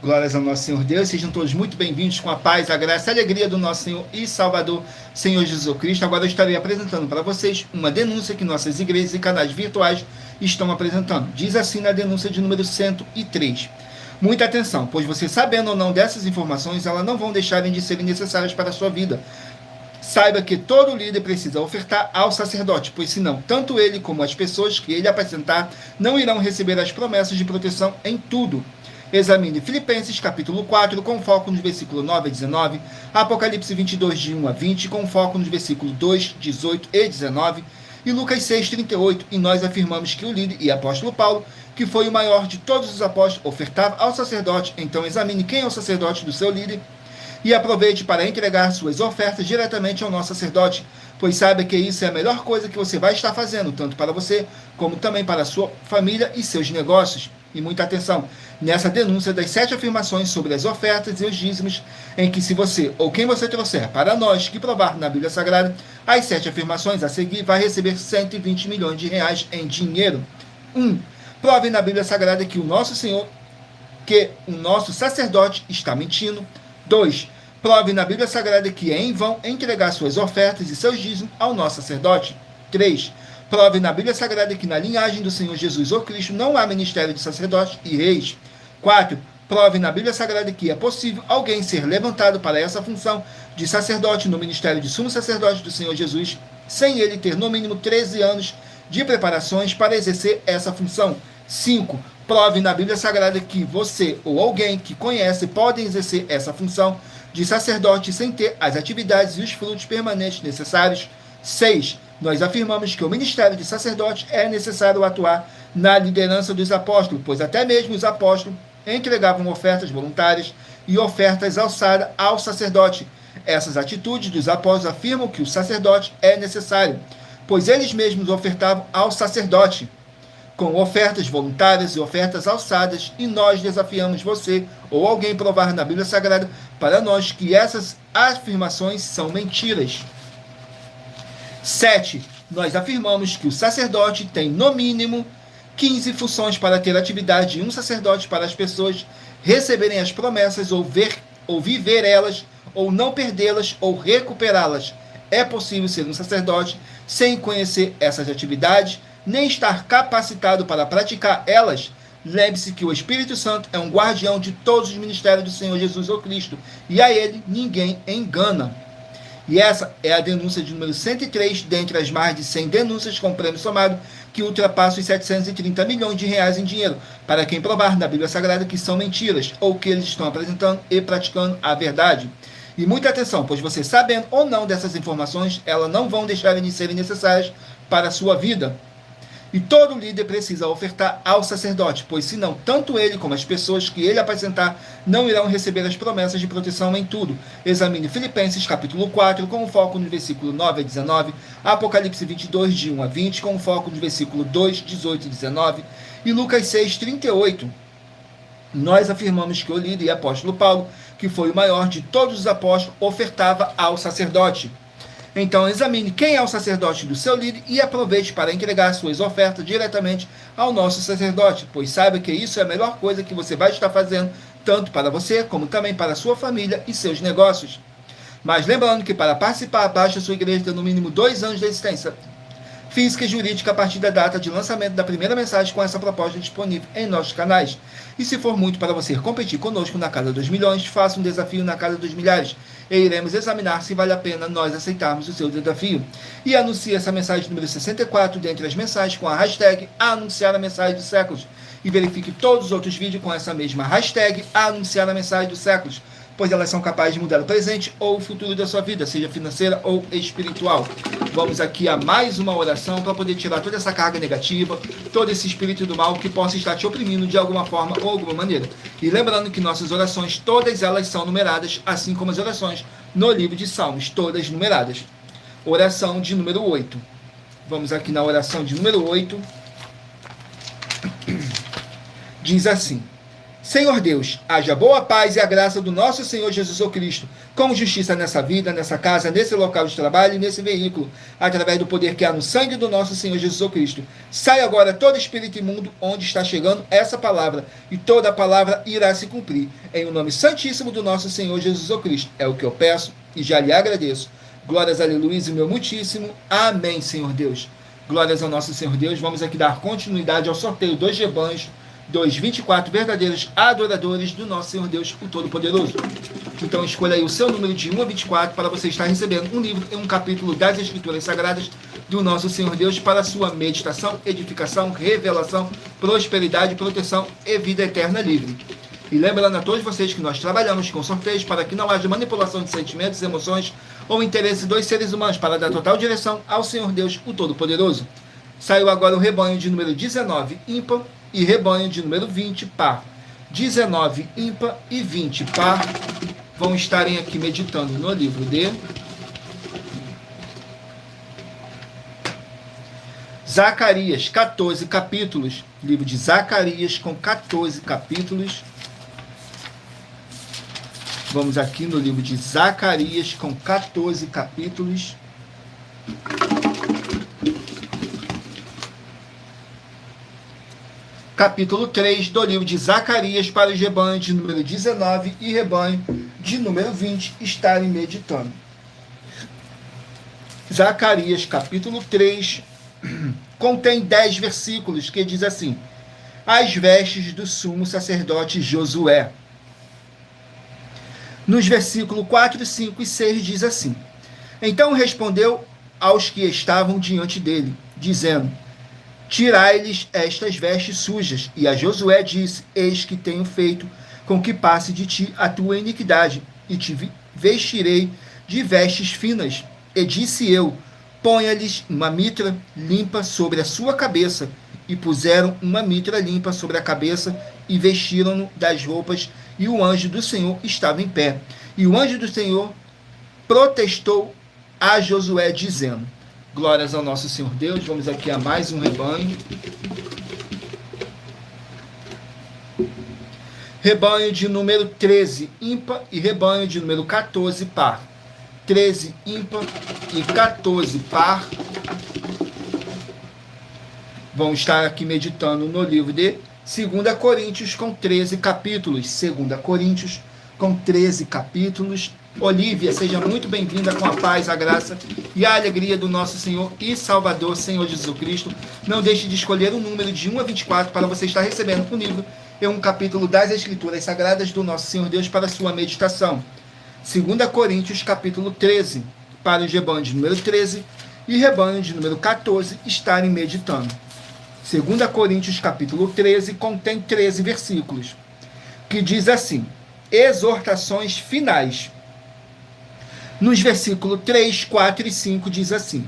Glórias ao nosso Senhor Deus, sejam todos muito bem-vindos com a paz, a graça e a alegria do nosso Senhor e Salvador, Senhor Jesus Cristo. Agora eu estarei apresentando para vocês uma denúncia que nossas igrejas e canais virtuais estão apresentando. Diz assim na denúncia de número 103. Muita atenção, pois você sabendo ou não dessas informações, elas não vão deixarem de serem necessárias para a sua vida. Saiba que todo líder precisa ofertar ao sacerdote, pois senão, tanto ele como as pessoas que ele apresentar não irão receber as promessas de proteção em tudo. Examine Filipenses capítulo 4, com foco nos versículos 9 a 19, Apocalipse 22, de 1 a 20, com foco nos versículos 2, 18 e 19, e Lucas 6, 38, e nós afirmamos que o líder e apóstolo Paulo, que foi o maior de todos os apóstolos, ofertava ao sacerdote. Então examine quem é o sacerdote do seu líder e aproveite para entregar suas ofertas diretamente ao nosso sacerdote, pois saiba que isso é a melhor coisa que você vai estar fazendo, tanto para você, como também para a sua família e seus negócios. E muita atenção nessa denúncia das 7 afirmações sobre as ofertas e os dízimos, em que se você ou quem você trouxer para nós que provar na Bíblia Sagrada as 7 afirmações a seguir, vai receber 120 milhões de reais em dinheiro. 1. Prove na Bíblia Sagrada que o nosso Senhor, que o nosso sacerdote está mentindo. 2. Prove na Bíblia Sagrada que é em vão entregar suas ofertas e seus dízimos ao nosso sacerdote. 3. Prove na Bíblia Sagrada que na linhagem do Senhor Jesus ou Cristo não há ministério de sacerdotes e reis. 4. Prove na Bíblia Sagrada que é possível alguém ser levantado para essa função de sacerdote no ministério de sumo sacerdote do Senhor Jesus, sem ele ter no mínimo 13 anos de preparações para exercer essa função. 5. Prove na Bíblia Sagrada que você ou alguém que conhece pode exercer essa função de sacerdote sem ter as atividades e os frutos permanentes necessários. 6. Nós afirmamos que o ministério de sacerdote é necessário atuar na liderança dos apóstolos, pois até mesmo os apóstolos entregavam ofertas voluntárias e ofertas alçadas ao sacerdote. Essas atitudes dos apóstolos afirmam que o sacerdote é necessário, pois eles mesmos ofertavam ao sacerdote, com ofertas voluntárias e ofertas alçadas, e nós desafiamos você ou alguém provar na Bíblia Sagrada para nós que essas afirmações são mentiras. 7. Nós afirmamos que o sacerdote tem, no mínimo, 15 funções para ter atividade de um sacerdote para as pessoas receberem as promessas ou viver elas, ou não perdê-las, ou recuperá-las. é possível ser um sacerdote sem conhecer essas atividades, nem estar capacitado para praticar elas. Lembre-se que o Espírito Santo é um guardião de todos os ministérios do Senhor Jesus ou Cristo, e a ele ninguém engana. E essa é a denúncia de número 103, dentre as mais de 100 denúncias com prêmio somado, que ultrapassa os 730 milhões de reais em dinheiro, para quem provar na Bíblia Sagrada que são mentiras, ou que eles estão apresentando e praticando a verdade. E muita atenção, pois você sabendo ou não dessas informações, elas não vão deixar de serem necessárias para a sua vida. E todo líder precisa ofertar ao sacerdote, pois senão, tanto ele como as pessoas que ele apacentar não irão receber as promessas de proteção em tudo. Examine Filipenses capítulo 4, com foco no versículo 9 a 19, Apocalipse 22, de 1 a 20, com foco no versículo 2, 18 e 19, e Lucas 6, 38. Nós afirmamos que o líder e apóstolo Paulo, que foi o maior de todos os apóstolos, ofertava ao sacerdote. Então, examine quem é o sacerdote do seu líder e aproveite para entregar suas ofertas diretamente ao nosso sacerdote, pois saiba que isso é a melhor coisa que você vai estar fazendo, tanto para você, como também para a sua família e seus negócios. Mas lembrando que para participar, basta a sua igreja ter no mínimo 2 anos de existência física e jurídica a partir da data de lançamento da primeira mensagem com essa proposta disponível em nossos canais. E se for muito para você competir conosco na Casa dos Milhões, faça um desafio na Casa dos Milhares e iremos examinar se vale a pena nós aceitarmos o seu desafio. E anuncie essa mensagem número 64 dentre as mensagens com a hashtag Anunciar a Mensagem dos Séculos. E verifique todos os outros vídeos com essa mesma hashtag Anunciar a Mensagem dos Séculos, pois elas são capazes de mudar o presente ou o futuro da sua vida, seja financeira ou espiritual. Vamos aqui a mais uma oração para poder tirar toda essa carga negativa, todo esse espírito do mal que possa estar te oprimindo de alguma forma ou alguma maneira. E lembrando que nossas orações, todas elas são numeradas, assim como as orações no livro de Salmos, todas numeradas. Oração de número 8. Vamos aqui na oração de número 8. Diz assim: Senhor Deus, haja boa paz e a graça do nosso Senhor Jesus Cristo, com justiça nessa vida, nessa casa, nesse local de trabalho e nesse veículo, através do poder que há no sangue do nosso Senhor Jesus Cristo. Sai agora todo espírito imundo onde está chegando essa palavra, e toda a palavra irá se cumprir. Em o nome santíssimo do nosso Senhor Jesus Cristo. É o que eu peço e já lhe agradeço. Glórias, aleluia, e meu muitíssimo. Amém, Senhor Deus. Glórias ao nosso Senhor Deus. Vamos aqui dar continuidade ao sorteio dos rebanhos dos 24 verdadeiros adoradores do nosso Senhor Deus, o Todo-Poderoso. Então escolha aí o seu número de 1 a 24 para você estar recebendo um livro e um capítulo das Escrituras Sagradas do nosso Senhor Deus para a sua meditação, edificação, revelação, prosperidade, proteção e vida eterna livre. E lembrando a todos vocês que nós trabalhamos com sorteios para que não haja manipulação de sentimentos, emoções ou interesse dos seres humanos, para dar total direção ao Senhor Deus, o Todo-Poderoso. Saiu agora o rebanho de número 19, ímpar, e rebanho de número 20, par. 19, ímpar e 20, par, vão estarem aqui meditando no livro de Zacarias, 14 capítulos. Livro de Zacarias com 14 capítulos. Vamos aqui no livro de Zacarias com 14 capítulos. Capítulo 3 do livro de Zacarias para os rebanhos de número 19 e rebanho de número 20 estarem meditando. Zacarias, capítulo 3, contém 10 versículos que diz assim: as vestes do sumo sacerdote Josué. Nos versículos 4, 5 e 6 diz assim: então respondeu aos que estavam diante dele, dizendo: tirai-lhes estas vestes sujas. E a Josué disse: eis que tenho feito com que passe de ti a tua iniquidade, e te vestirei de vestes finas. E disse eu: ponha-lhes uma mitra limpa sobre a sua cabeça. E puseram uma mitra limpa sobre a cabeça, e vestiram-no das roupas, e o anjo do Senhor estava em pé. E o anjo do Senhor protestou a Josué, dizendo: glórias ao nosso Senhor Deus. Vamos aqui a mais um rebanho. Rebanho de número 13, ímpar, e rebanho de número 14, par. 13, ímpar, e 14, par. Vão estar aqui meditando no livro de 2 Coríntios com 13 capítulos. 2 Coríntios com 13 capítulos. Olívia, seja muito bem-vinda, com a paz, a graça e a alegria do nosso Senhor e Salvador, Senhor Jesus Cristo. Não deixe de escolher um número de 1 a 24 para você estar recebendo comigo em um capítulo das Escrituras Sagradas do nosso Senhor Deus para a sua meditação. 2 Coríntios, capítulo 13, para o rebanho de número 13 e rebanho de número 14 estarem meditando. 2 Coríntios, capítulo 13, contém 13 versículos, que diz assim: exortações finais. Nos versículos 3, 4 e 5 diz assim: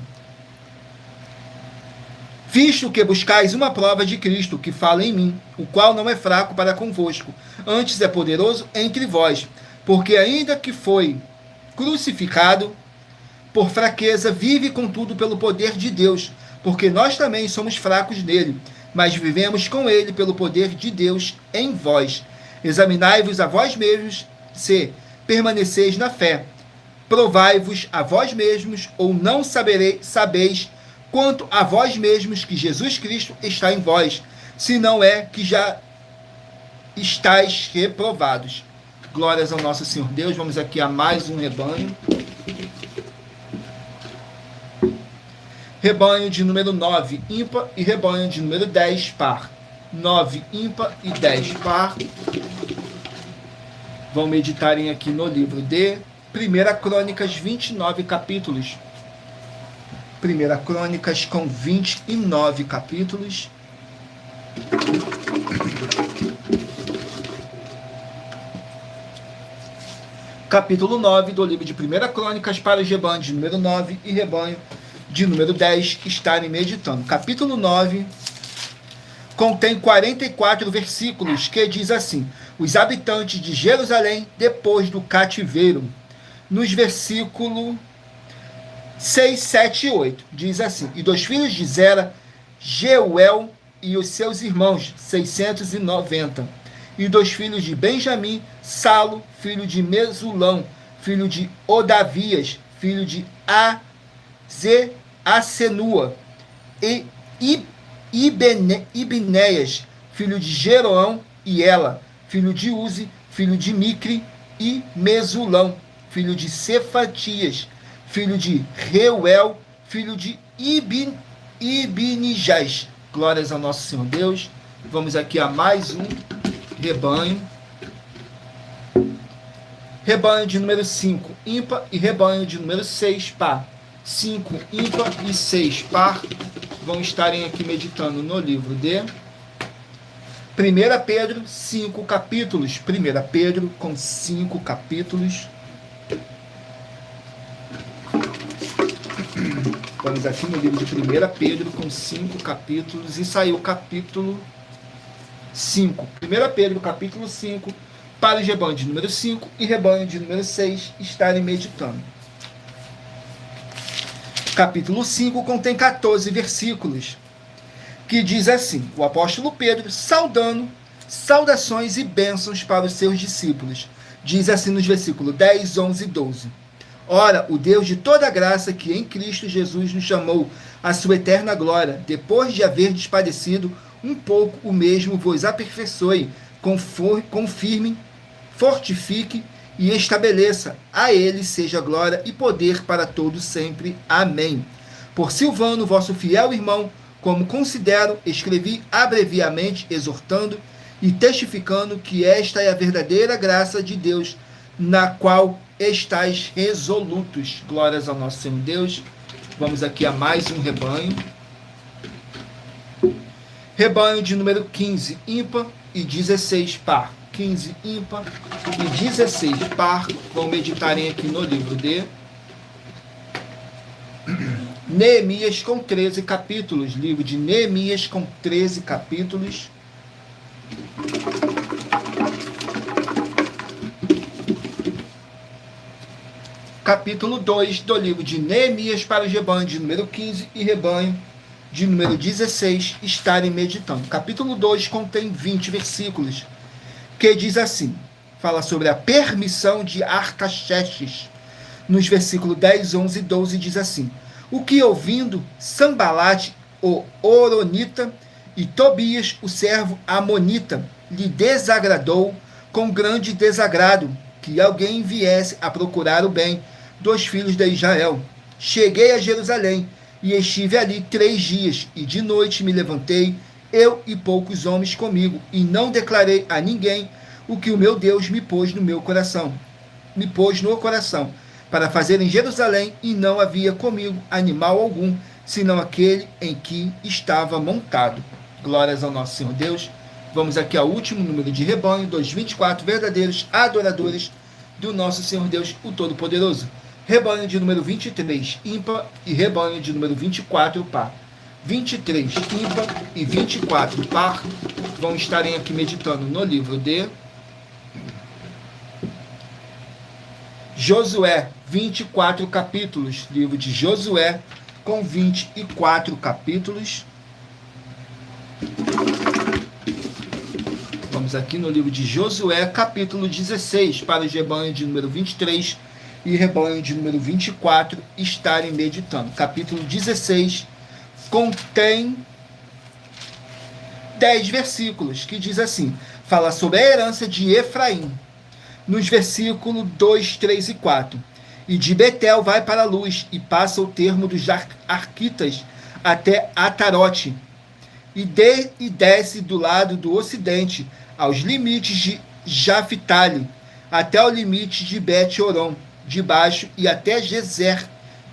visto que buscais uma prova de Cristo que fala em mim, o qual não é fraco para convosco, antes é poderoso entre vós, porque ainda que foi crucificado, por fraqueza vive contudo pelo poder de Deus, porque nós também somos fracos nele, mas vivemos com ele pelo poder de Deus em vós. Examinai-vos a vós mesmos, se permaneceis na fé. Provai-vos a vós mesmos, ou não sabeis quanto a vós mesmos que Jesus Cristo está em vós, se não é que já estáis reprovados. Glórias ao nosso Senhor Deus. Vamos aqui a mais um rebanho. Rebanho de número 9, ímpar, e rebanho de número 10, par. 9, ímpar e 10, par. Vão meditarem aqui no livro de 1 Crônicas, 29 capítulos. 1 Crônicas com 29 capítulos. Capítulo 9 do livro de 1 Crônicas para o rebanho de número 9 e rebanho de número 10 estarem meditando. Capítulo 9 contém 44 versículos, que diz assim: os habitantes de Jerusalém depois do cativeiro. Nos versículos 6, 7 e 8, diz assim: e dos filhos de Zera, Jeuel e os seus irmãos, 690. E dos filhos de Benjamim, Salo, filho de Mesulão, filho de Odavias, filho de Asenua, e Ibneias, filho de Jeroão, e Ela, filho de Uzi, filho de Micre, e Mesulão, filho de Cefatias, filho de Reuel, filho de Ibnijás. Glórias ao nosso Senhor Deus. Vamos aqui a mais um rebanho. Rebanho de número 5, ímpar, e rebanho de número 6, par. 5, ímpar e 6, par. Vão estarem aqui meditando no livro de 1 Pedro, 5 capítulos. 1 Pedro com 5 capítulos. Vamos aqui no livro de 1 Pedro com 5 capítulos. E saiu o capítulo 5. 1 Pedro, capítulo 5, para o rebanho de número 5 e rebanho de número 6 estarem meditando. Capítulo 5 contém 14 versículos, que diz assim: o apóstolo Pedro saudando, saudações e bênçãos para os seus discípulos. Diz assim nos versículos 10, 11 e 12: ora, o Deus de toda graça, que em Cristo Jesus nos chamou à sua eterna glória, depois de haverdes padecido um pouco, o mesmo vos aperfeiçoe, confirme, fortifique e estabeleça. A ele seja glória e poder para todos sempre. Amém. Por Silvano, vosso fiel irmão, como considero, escrevi abreviamente, exortando e testificando que esta é a verdadeira graça de Deus, na qual estáis resolutos. Glórias ao nosso Senhor Deus. Vamos aqui a mais um rebanho. Rebanho de número 15, ímpar, e 16, par. 15, ímpar, e 16, par. Vão meditarem aqui no livro de Neemias com 13 capítulos. Livro de Neemias com 13 capítulos. Capítulo 2 do livro de Neemias para o rebanho de número 15 e rebanho de número 16 estarem meditando. Capítulo 2 contém 20 versículos, que diz assim, fala sobre a permissão de Artaxerxes. Nos versículos 10, 11 e 12 diz assim: o que ouvindo Sambalate, o Horonita, e Tobias, o servo Amonita, lhe desagradou com grande desagrado, que alguém viesse a procurar o bem dos filhos de Israel. Cheguei a Jerusalém e estive ali 3 dias, e de noite me levantei, eu e poucos homens comigo, e não declarei a ninguém o que o meu Deus me pôs no coração, para fazer em Jerusalém, e não havia comigo animal algum, senão aquele em que estava montado. Glórias ao nosso Senhor Deus. Vamos aqui ao último número de rebanho, dos 24 verdadeiros adoradores do nosso Senhor Deus, o Todo-Poderoso. Rebanho de número 23, ímpar, e rebanho de número 24, par. 23, ímpar, e 24, par, vão estarem aqui meditando no livro de Josué, 24 capítulos. Livro de Josué, com 24 capítulos. Vamos aqui no livro de Josué, capítulo 16, para o rebanho de número 23 e rebanho de número 24 estarem meditando. Capítulo 16 contém 10 versículos, que diz assim, fala sobre a herança de Efraim, nos versículos 2, 3 e 4. E de Betel vai para a luz, e passa o termo dos Arquitas até Atarote, e desce do lado do ocidente, aos limites de Jafitale, até o limite de Bet-Horon, de baixo, e até Gezer,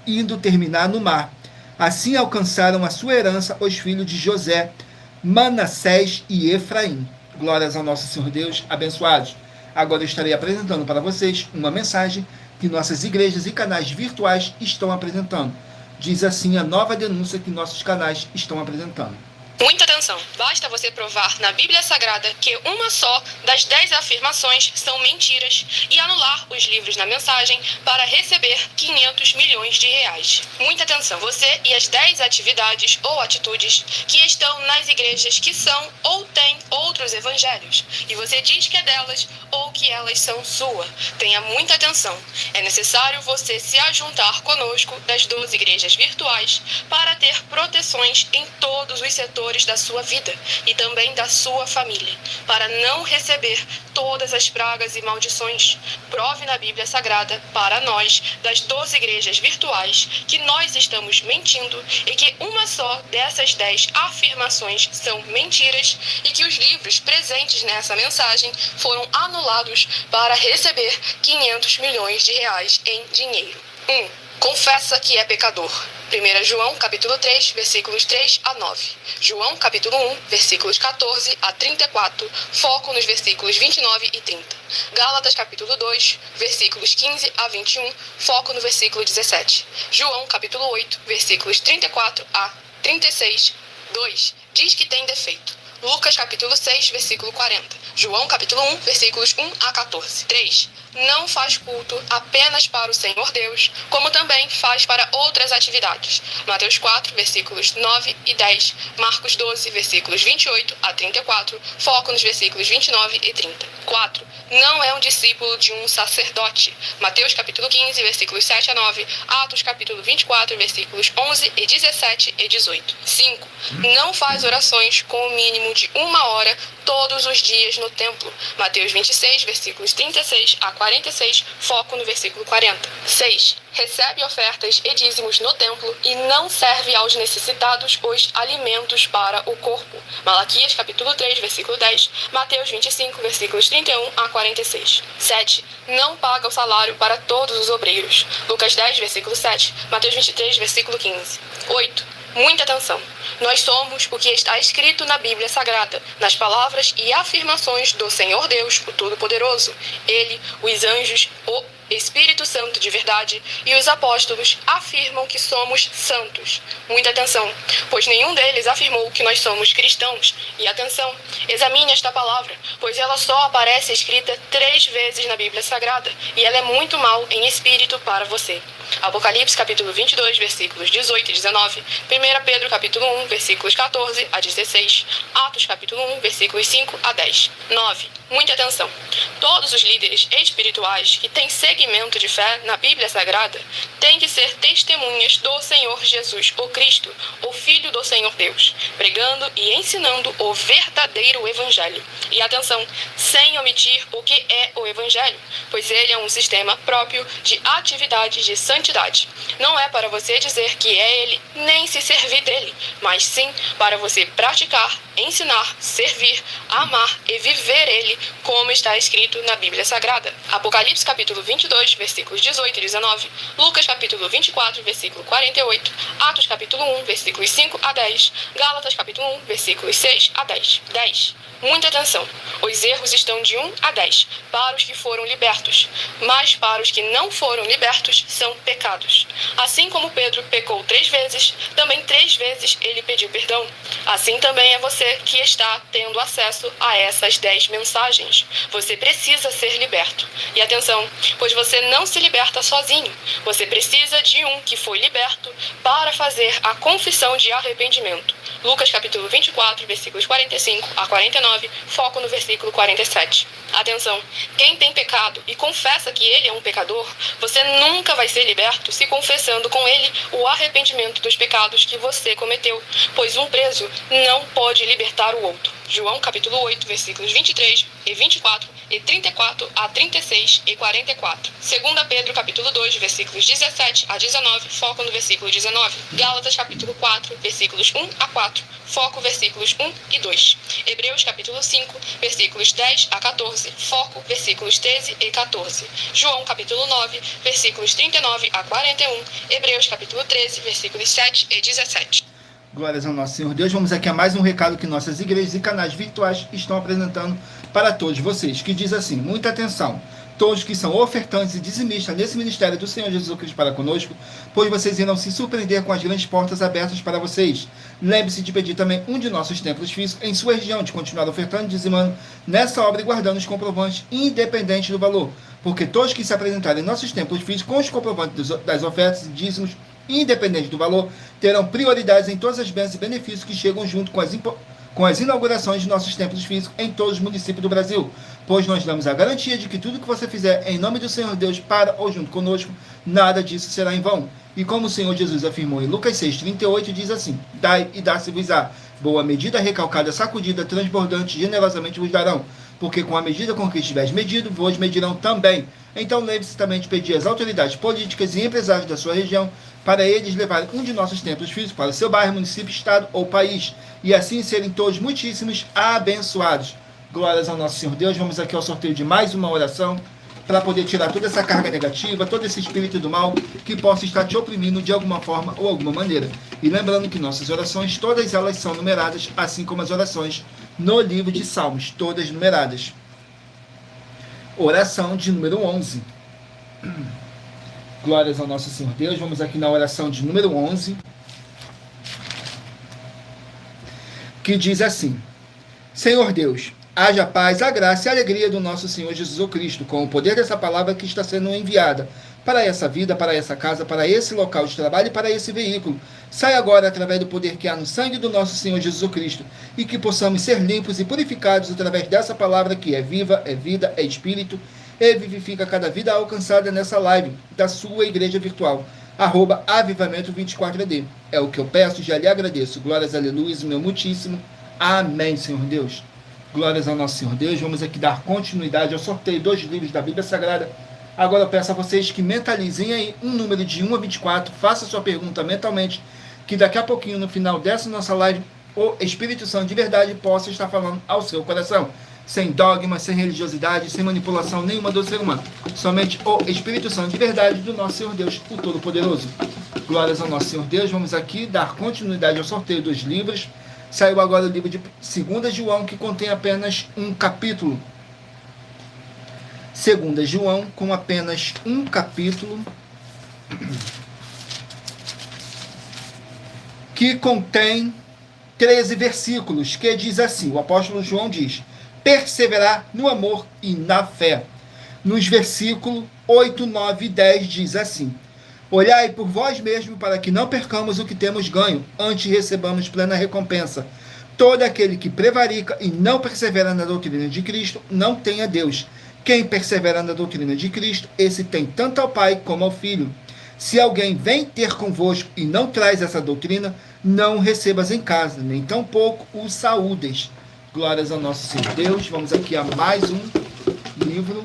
indo terminar no mar. Assim alcançaram a sua herança os filhos de José, Manassés e Efraim. Glórias ao nosso Senhor Deus, abençoados. Agora eu estarei apresentando para vocês uma mensagem que nossas igrejas e canais virtuais estão apresentando. Diz assim a nova denúncia que nossos canais estão apresentando. Muita atenção! Basta você provar na Bíblia Sagrada que uma só das 10 afirmações são mentiras e anular os livros na mensagem para receber 500 milhões de reais. Muita atenção! Você e as 10 atividades ou atitudes que estão nas igrejas que são ou têm outros evangelhos e você diz que é delas ou que elas são sua. Tenha muita atenção! É necessário você se ajuntar conosco das 12 igrejas virtuais para ter proteções em todos os setores da sua vida e também da sua família, para não receber todas as pragas e maldições. Prove na Bíblia Sagrada para nós, das 12 igrejas virtuais, que nós estamos mentindo e que uma só dessas 10 afirmações são mentiras e que os livros presentes nessa mensagem foram anulados para receber 500 milhões de reais em dinheiro. 1. Confessa que é pecador. 1 João, capítulo 3, versículos 3 a 9. João, capítulo 1, versículos 14 a 34, foco nos versículos 29 e 30. Gálatas, capítulo 2, versículos 15 a 21, foco no versículo 17. João, capítulo 8, versículos 34 a 36, 2. Diz que tem defeito. Lucas, capítulo 6, versículo 40. João, capítulo 1, versículos 1 a 14. 3. Não faz culto apenas para o Senhor Deus, como também faz para outras atividades. Mateus 4, versículos 9 e 10. Marcos 12, versículos 28 a 34. Foco nos versículos 29 e 30. 4. Não é um discípulo de um sacerdote. Mateus capítulo 15, versículos 7 a 9. Atos capítulo 24, versículos 11 e 17 e 18. 5. Não faz orações com o mínimo de 1 hora todos os dias no templo. Mateus 26, versículos 36 a 46, foco no versículo 40. 6. Recebe ofertas e dízimos no templo e não serve aos necessitados os alimentos para o corpo. Malaquias capítulo 3, versículo 10. Mateus 25, versículos 31 a 46. 7. Não paga o salário para todos os obreiros. Lucas 10, versículo 7. Mateus 23, versículo 15. 8. Muita atenção! Nós somos o que está escrito na Bíblia Sagrada, nas palavras e afirmações do Senhor Deus, o Todo-Poderoso. Ele, os anjos, o Espírito Santo de verdade e os apóstolos afirmam que somos santos. Muita atenção, pois nenhum deles afirmou que nós somos cristãos. E atenção, examine esta palavra, pois ela só aparece escrita 3 vezes na Bíblia Sagrada e ela é muito mal em espírito para você. Apocalipse capítulo 22, versículos 18 e 19. 1 Pedro capítulo 1, versículos 14 a 16. Atos capítulo 1, versículos 5 a 10. 9. Muita atenção. Todos os líderes espirituais que têm segmento de fé na Bíblia Sagrada têm que ser testemunhas do Senhor Jesus, o Cristo, o Filho do Senhor Deus, pregando e ensinando o verdadeiro Evangelho. E atenção, sem omitir o que é o Evangelho, pois ele é um sistema próprio de atividades de santidade. Não é para você dizer que é ele, nem se servir dele, mas sim para você praticar, ensinar, servir, amar e viver ele, como está escrito na Bíblia Sagrada. Apocalipse capítulo 22, versículos 18 e 19, Lucas capítulo 24, versículo 48, Atos capítulo 1, versículos 5 a 10, Gálatas capítulo 1, versículos 6 a 10. 10. Muita atenção. Os erros estão de 1 a 10 para os que foram libertos, mas para os que não foram libertos são pecados. Assim como Pedro pecou 3 vezes, também 3 vezes ele pediu perdão. Assim também é você que está tendo acesso a essas 10 mensagens. Você precisa ser liberto. E atenção, pois você não se liberta sozinho. Você precisa de um que foi liberto para fazer a confissão de arrependimento. Lucas capítulo 24, versículos 45 a 49, foco no versículo 47. Atenção, quem tem pecado e confessa que ele é um pecador, você nunca vai ser liberto se confessando com ele o arrependimento dos pecados que você cometeu, pois um preso não pode libertar o outro. João capítulo 8, versículos 23 e 24 e 34 a 36 e 44. 2 Pedro capítulo 2, versículos 17 a 19, foco no versículo 19. Gálatas capítulo 4, versículos 1 a 4, foco versículos 1 e 2. Hebreus capítulo 5, versículos 10 a 14, foco versículos 13 e 14. João capítulo 9, versículos 39 a 41. Hebreus capítulo 13, versículos 7 e 17. Glórias ao nosso Senhor Deus. Vamos aqui a mais um recado que nossas igrejas e canais virtuais estão apresentando para todos vocês, que diz assim: muita atenção, todos que são ofertantes e dizimistas nesse ministério do Senhor Jesus Cristo para conosco, pois vocês irão se surpreender com as grandes portas abertas para vocês. Lembre-se de pedir também um de nossos templos físicos em sua região, de continuar ofertando e dizimando nessa obra e guardando os comprovantes, independente do valor, porque todos que se apresentarem em nossos templos físicos com os comprovantes das ofertas e dízimos, independente do valor, terão prioridades em todas as bênçãos e benefícios que chegam junto com as inaugurações de nossos templos físicos em todos os municípios do Brasil, pois nós damos a garantia de que tudo que você fizer em nome do Senhor Deus para ou junto conosco, nada disso será em vão. E como o Senhor Jesus afirmou em Lucas 6,38, diz assim: dai e dá-se-vos-á, boa medida, recalcada, sacudida, transbordante, generosamente vos darão, porque com a medida com que estiveres medido, vos medirão também. Então lembre-se também de pedir às autoridades políticas e empresários da sua região para eles levarem um de nossos templos físicos para o seu bairro, município, estado ou país, e assim serem todos muitíssimos abençoados. Glórias ao nosso Senhor Deus. Vamos aqui ao sorteio de mais uma oração para poder tirar toda essa carga negativa, todo esse espírito do mal que possa estar te oprimindo de alguma forma ou alguma maneira. E lembrando que nossas orações, todas elas são numeradas, assim como as orações no livro de Salmos, todas numeradas. Oração de número 11. Glórias ao nosso Senhor Deus. Vamos aqui na oração de número 11, que diz assim: Senhor Deus, haja paz, a graça e a alegria do nosso Senhor Jesus Cristo, com o poder dessa palavra que está sendo enviada para essa vida, para essa casa, para esse local de trabalho e para esse veículo. Sai agora através do poder que há no sangue do nosso Senhor Jesus Cristo, e que possamos ser limpos e purificados através dessa palavra que é viva, é vida, é espírito, e vivifica cada vida alcançada nessa live da sua igreja virtual, @avivamento24ed. É o que eu peço e já lhe agradeço. Glórias, aleluia, meu muitíssimo. Amém, Senhor Deus. Glórias ao nosso Senhor Deus. Vamos aqui dar continuidade ao sorteio dos livros da Bíblia Sagrada. Agora eu peço a vocês que mentalizem aí um número de 1 a 24, faça sua pergunta mentalmente, que daqui a pouquinho, no final dessa nossa live, o Espírito Santo de verdade possa estar falando ao seu coração, sem dogma, sem religiosidade, sem manipulação nenhuma do ser humano. Somente o Espírito Santo de verdade do nosso Senhor Deus, o Todo-Poderoso. Glórias ao nosso Senhor Deus. Vamos aqui dar continuidade ao sorteio dos livros. Saiu agora o livro de 2 João, que contém apenas um capítulo. 2 João, com apenas um capítulo, que contém 13 versículos, que diz assim, o apóstolo João diz: perseverar no amor e na fé. Nos versículos 8, 9 e 10 diz assim: olhai por vós mesmos para que não percamos o que temos ganho, antes recebamos plena recompensa. Todo aquele que prevarica e não persevera na doutrina de Cristo, não tem a Deus. Quem persevera na doutrina de Cristo, esse tem tanto ao Pai como ao Filho. Se alguém vem ter convosco e não traz essa doutrina, não o recebas em casa, nem tampouco o saúdes. Glórias ao nosso Senhor Deus. Vamos aqui a mais um livro.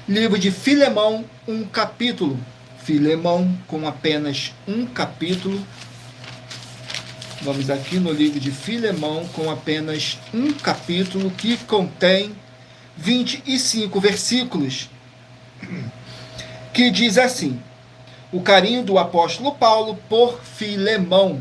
Livro de Filemão, um capítulo. Filemão com apenas um capítulo. Vamos aqui no livro de Filemão com apenas um capítulo que contém 25 versículos. Que diz assim: o carinho do apóstolo Paulo por Filemão.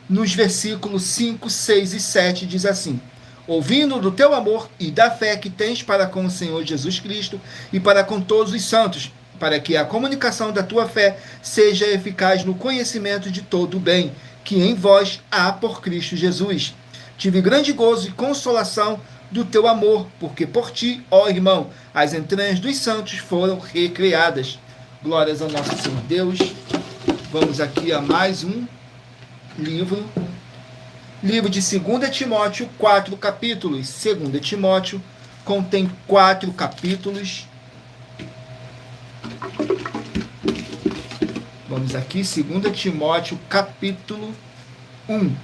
Nos versículos 5, 6 e 7 diz assim: ouvindo do teu amor e da fé que tens para com o Senhor Jesus Cristo e para com todos os santos, para que a comunicação da tua fé seja eficaz no conhecimento de todo o bem, que em vós há por Cristo Jesus. Tive grande gozo e consolação do teu amor, porque por ti, ó irmão, as entranhas dos santos foram recriadas. Glórias ao nosso Senhor Deus. Vamos aqui a mais um livro. Livro de 2 Timóteo, 4 capítulos. 2 Timóteo contém 4 capítulos. Vamos aqui, 2 Timóteo, capítulo 1.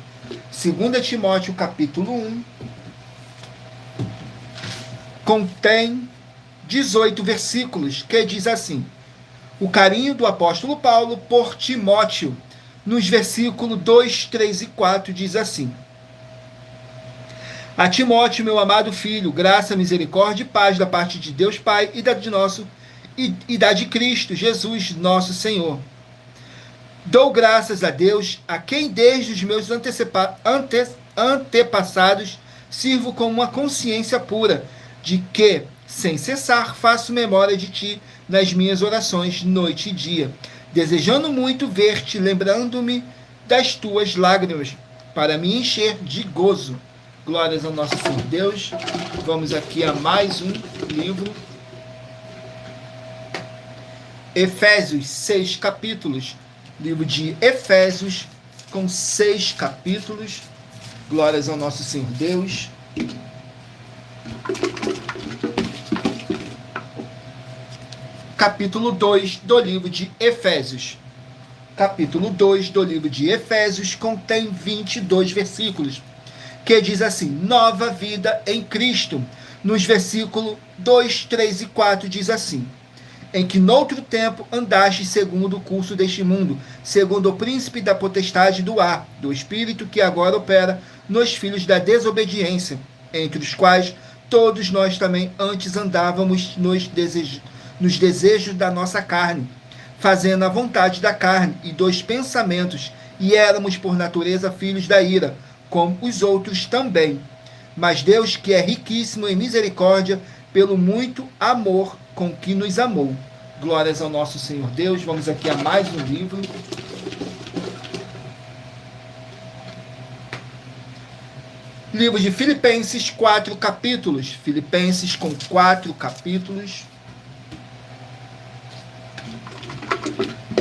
2 Timóteo, capítulo 1, contém 18 versículos, que diz assim: o carinho do apóstolo Paulo por Timóteo. Nos versículos 2, 3 e 4 diz assim: a Timóteo, meu amado filho, graça, misericórdia e paz da parte de Deus Pai e da de Cristo Jesus, nosso Senhor. Dou graças a Deus, a quem desde os meus antepassados sirvo com uma consciência pura, de que, sem cessar, faço memória de ti nas minhas orações, noite e dia, desejando muito ver-te, lembrando-me das tuas lágrimas, para me encher de gozo. Glórias ao nosso Senhor Deus. Vamos aqui a mais um livro. Efésios, 6 capítulos. Livro de Efésios, com 6 capítulos. Glórias ao nosso Senhor Deus. Capítulo 2 do livro de Efésios. Capítulo 2 do livro de Efésios contém 22 versículos, que diz assim: nova vida em Cristo. Nos versículos 2, 3 e 4 diz assim: em que noutro tempo andaste segundo o curso deste mundo, segundo o príncipe da potestade do ar, do espírito que agora opera nos filhos da desobediência, entre os quais todos nós também antes andávamos nos desejos da nossa carne, fazendo a vontade da carne e dos pensamentos, e éramos por natureza filhos da ira, como os outros também. Mas Deus, que é riquíssimo em misericórdia, pelo muito amor com que nos amou. Glórias ao nosso Senhor Deus. Vamos aqui a mais um livro. Livro de Filipenses, 4 capítulos. Filipenses com 4 capítulos.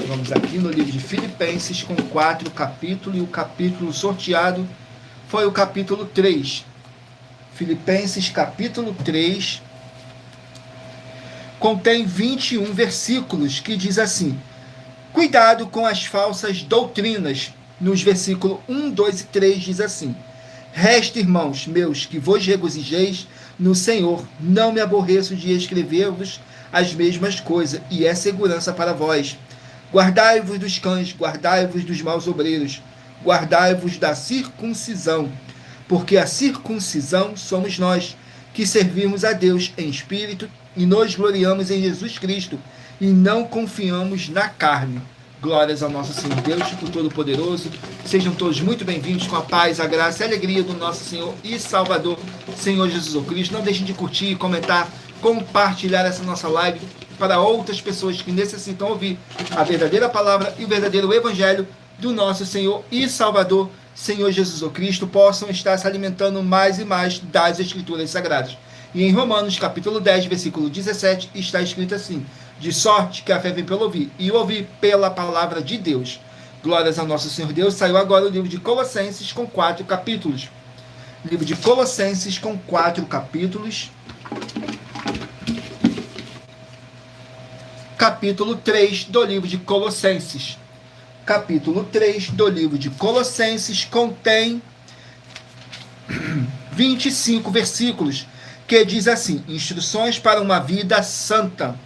Vamos aqui no livro de Filipenses com 4 capítulos. E o capítulo sorteado foi o capítulo 3. Filipenses capítulo 3. Contém 21 versículos, que diz assim: cuidado com as falsas doutrinas. Nos versículos 1, 2 e 3 diz assim: resta, irmãos meus, que vos regozijeis no Senhor. Não me aborreço de escrever-vos as mesmas coisas, e é segurança para vós. Guardai-vos dos cães, guardai-vos dos maus obreiros, guardai-vos da circuncisão, porque a circuncisão somos nós, que servimos a Deus em espírito e nos gloriamos em Jesus Cristo e não confiamos na carne. Glórias ao nosso Senhor Deus, o Todo-Poderoso. Sejam todos muito bem-vindos com a paz, a graça e a alegria do nosso Senhor e Salvador, Senhor Jesus Cristo. Não deixem de curtir, comentar, compartilhar essa nossa live para outras pessoas que necessitam ouvir a verdadeira palavra e o verdadeiro evangelho do nosso Senhor e Salvador, Senhor Jesus Cristo, possam estar se alimentando mais e mais das Escrituras Sagradas. E em Romanos, capítulo 10, versículo 17, está escrito assim: de sorte que a fé vem pelo ouvir, e o ouvir pela palavra de Deus. Glórias ao nosso Senhor Deus. Saiu agora o livro de Colossenses com 4 capítulos. Livro de Colossenses com 4 capítulos. Capítulo 3 do livro de Colossenses. Capítulo 3 do livro de Colossenses contém 25 versículos, que diz assim: instruções para uma vida santa.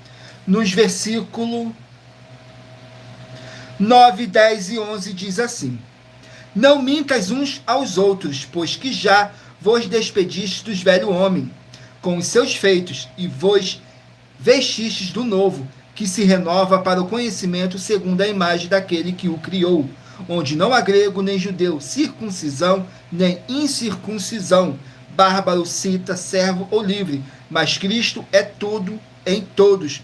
Nos versículos 9, 10 e 11 diz assim: não mintas uns aos outros, pois que já vos despedistes do velho homem, com os seus feitos, e vos vestistes do novo, que se renova para o conhecimento segundo a imagem daquele que o criou, onde não há grego nem judeu, circuncisão nem incircuncisão, bárbaro, cita, servo ou livre, mas Cristo é tudo em todos.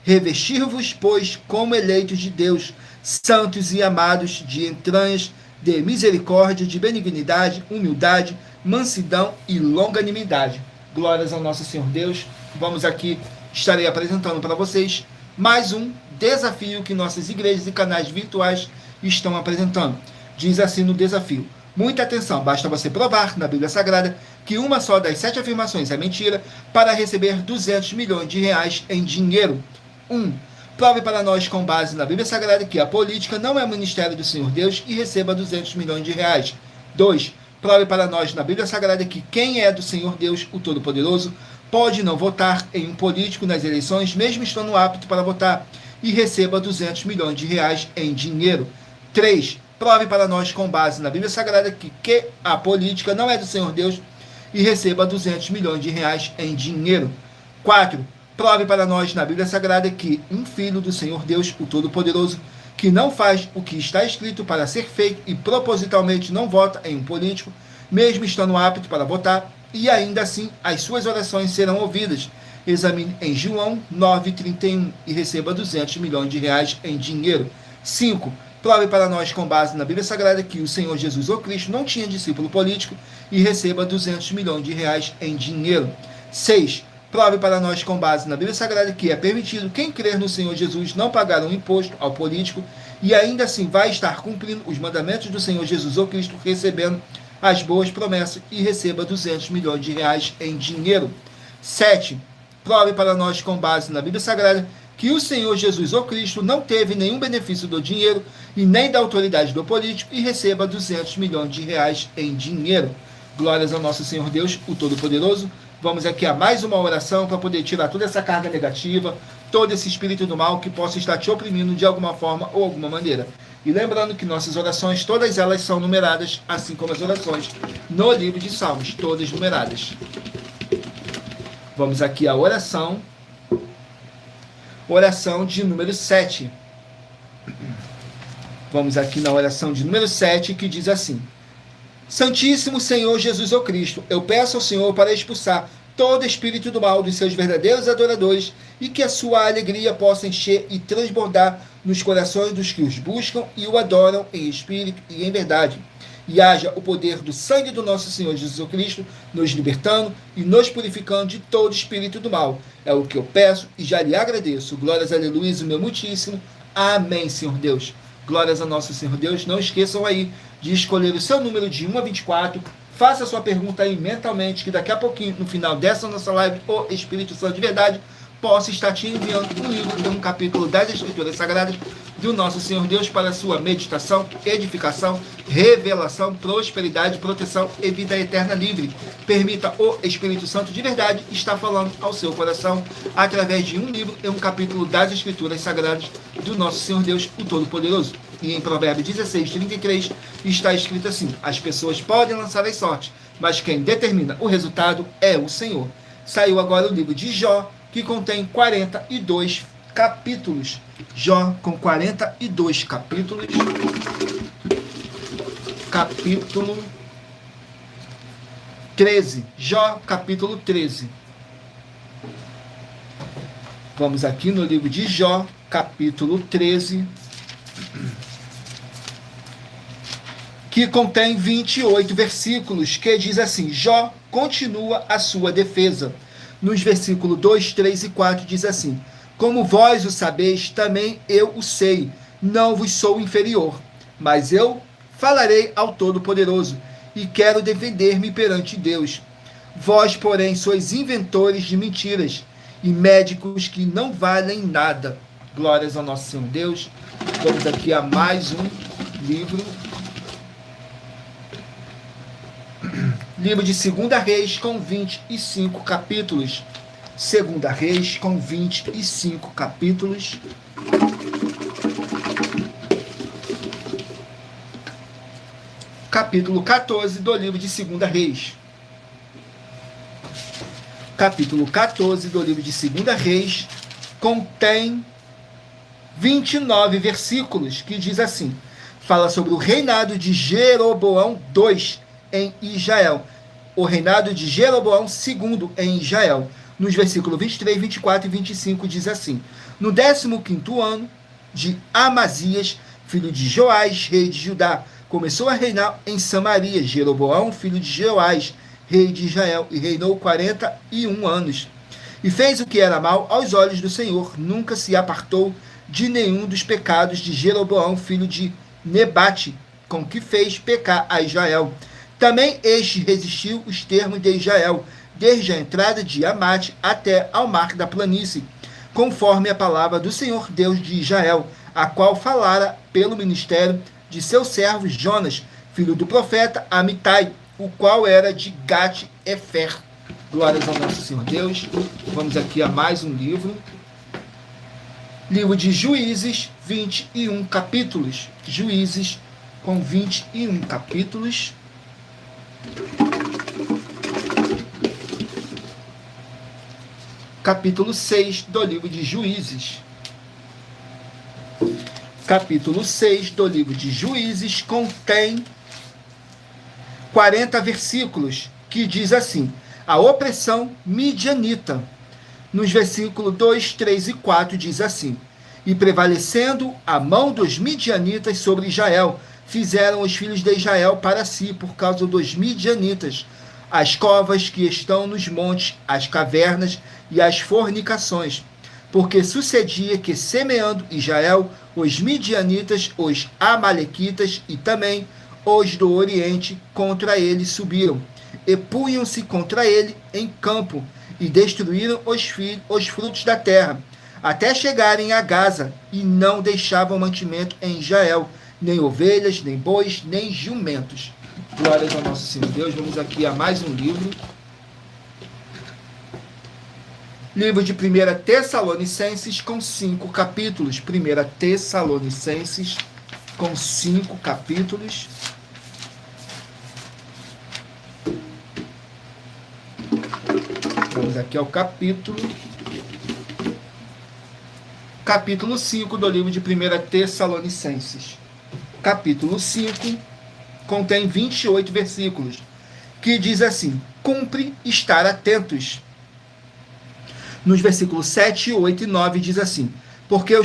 Revestir-vos, pois, como eleitos de Deus, santos e amados, de entranhas, de misericórdia, de benignidade, humildade, mansidão e longanimidade. Glórias ao nosso Senhor Deus. Vamos aqui, estarei apresentando para vocês mais um desafio que nossas igrejas e canais virtuais estão apresentando. Diz assim no desafio: muita atenção, basta você provar na Bíblia Sagrada que uma só das 7 afirmações é mentira para receber 200 milhões de reais em dinheiro. 1. Prove para nós com base na Bíblia Sagrada que a política não é o ministério do Senhor Deus e receba 200 milhões de reais. 2. Prove para nós na Bíblia Sagrada que quem é do Senhor Deus, o Todo-Poderoso, pode não votar em um político nas eleições, mesmo estando apto para votar, e receba 200 milhões de reais em dinheiro. 3. Prove para nós com base na Bíblia Sagrada que a política não é do Senhor Deus e receba 200 milhões de reais em dinheiro. 4. Prove para nós na Bíblia Sagrada que um filho do Senhor Deus, o Todo-Poderoso, que não faz o que está escrito para ser feito e propositalmente não vota em um político, mesmo estando apto para votar, e ainda assim as suas orações serão ouvidas. Examine em João 9,31 e receba 200 milhões de reais em dinheiro. 5. Prove para nós com base na Bíblia Sagrada que o Senhor Jesus ou Cristo não tinha discípulo político e receba 200 milhões de reais em dinheiro. 6. Prove para nós com base na Bíblia Sagrada que é permitido quem crer no Senhor Jesus não pagar um imposto ao político e ainda assim vai estar cumprindo os mandamentos do Senhor Jesus ou Cristo, recebendo as boas promessas e receba 200 milhões de reais em dinheiro. 7. Prove para nós com base na Bíblia Sagrada que o Senhor Jesus ou Cristo não teve nenhum benefício do dinheiro e nem da autoridade do político e receba 200 milhões de reais em dinheiro. Glórias ao nosso Senhor Deus, o Todo-Poderoso. Vamos aqui a mais uma oração para poder tirar toda essa carga negativa, todo esse espírito do mal que possa estar te oprimindo de alguma forma ou alguma maneira. E lembrando que nossas orações, todas elas são numeradas, assim como as orações no livro de Salmos, todas numeradas. Vamos aqui à oração de número 7. Vamos aqui na oração de número 7, que diz assim: Santíssimo Senhor Jesus ou Cristo, eu peço ao Senhor para expulsar todo espírito do mal dos seus verdadeiros adoradores e que a sua alegria possa encher e transbordar nos corações dos que os buscam e o adoram em espírito e em verdade. E haja o poder do sangue do nosso Senhor Jesus Cristo nos libertando e nos purificando de todo espírito do mal. É o que eu peço e já lhe agradeço. Glórias, aleluia, o meu muitíssimo. Amém, Senhor Deus. Glórias ao nosso Senhor Deus. Não esqueçam aí de escolher o seu número de 1 a 24. Faça a sua pergunta aí mentalmente, que daqui a pouquinho, no final dessa nossa live, o Espírito Santo de verdade possa estar te enviando um livro, um capítulo das Escrituras Sagradas do nosso Senhor Deus para a sua meditação, edificação, revelação, prosperidade, proteção e vida eterna livre. Permita o Espírito Santo de verdade estar falando ao seu coração através de um livro e um capítulo das Escrituras Sagradas do nosso Senhor Deus, o Todo-Poderoso. E em Provérbios 16:33 está escrito assim: as pessoas podem lançar as sortes, mas quem determina o resultado é o Senhor. Saiu agora o livro de Jó, que contém 42 capítulos. Jó com 42 capítulos. Capítulo 13. Jó, capítulo 13. Vamos aqui no livro de Jó, capítulo 13, que contém 28 versículos, que diz assim: Jó continua a sua defesa. Nos versículos 2, 3 e 4 diz assim: como vós o sabeis, também eu o sei, não vos sou inferior. Mas eu falarei ao Todo-Poderoso, e quero defender-me perante Deus. Vós, porém, sois inventores de mentiras, e médicos que não valem nada. Glórias ao nosso Senhor Deus. Vamos aqui a mais um livro. Livro de 2 Reis, com 25 capítulos. 2 Reis, com 25 capítulos. Capítulo 14 do livro de 2 Reis. Capítulo 14 do livro de 2 Reis contém 29 versículos, que diz assim: fala sobre o reinado de Jeroboão II em Israel. O reinado de Jeroboão II em Israel. Nos versículos 23, 24 e 25 diz assim: no 15º ano de Amazias, filho de Joás, rei de Judá, começou a reinar em Samaria Jeroboão, filho de Joás, rei de Israel, e reinou 41 anos. E fez o que era mal aos olhos do Senhor, nunca se apartou de nenhum dos pecados de Jeroboão, filho de Nebate, com que fez pecar a Israel. Também este resistiu os termos de Israel, desde a entrada de Amate até ao mar da planície, conforme a palavra do Senhor Deus de Israel, a qual falara pelo ministério de seu servo Jonas, filho do profeta Amitai, o qual era de Gat-Efer. Glórias ao nosso Senhor Deus. Vamos aqui a mais um livro. Livro de Juízes, 21 capítulos. Juízes, com 21 capítulos. Capítulo 6 do livro de Juízes. Capítulo 6 do livro de Juízes contém 40 versículos, que diz assim: a opressão midianita. Nos versículos 2, 3 e 4 diz assim: e prevalecendo a mão dos midianitas sobre Israel, fizeram os filhos de Israel para si, por causa dos midianitas, as covas que estão nos montes, as cavernas e as fornicações. Porque sucedia que, semeando Israel, os midianitas, os amalequitas e também os do Oriente contra ele subiram, e punham-se contra ele em campo, e destruíram os frutos da terra, até chegarem a Gaza, e não deixavam mantimento em Israel, nem ovelhas, nem bois, nem jumentos. Glórias ao nosso Senhor Deus. Vamos aqui a mais um livro. Livro de 1 Tessalonicenses, com 5 capítulos. 1 Tessalonicenses, com 5 capítulos. Vamos aqui ao capítulo 5 do livro de 1 Tessalonicenses. Capítulo 5 contém 28 versículos, que diz assim: cumpre estar atentos. Nos versículos 7, 8 e 9 diz assim: porque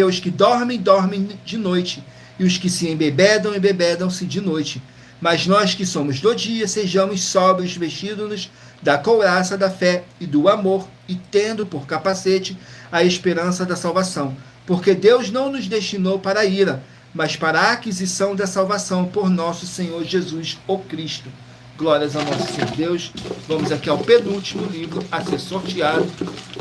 os que dormem, dormem de noite, e os que se embebedam, embebedam-se de noite. Mas nós que somos do dia, sejamos sóbrios, vestidos-nos da couraça da fé e do amor, e tendo por capacete a esperança da salvação. Porque Deus não nos destinou para a ira, mas para a aquisição da salvação por nosso Senhor Jesus, o Cristo. Glórias ao nosso Senhor Deus. Vamos aqui ao penúltimo livro a ser sorteado.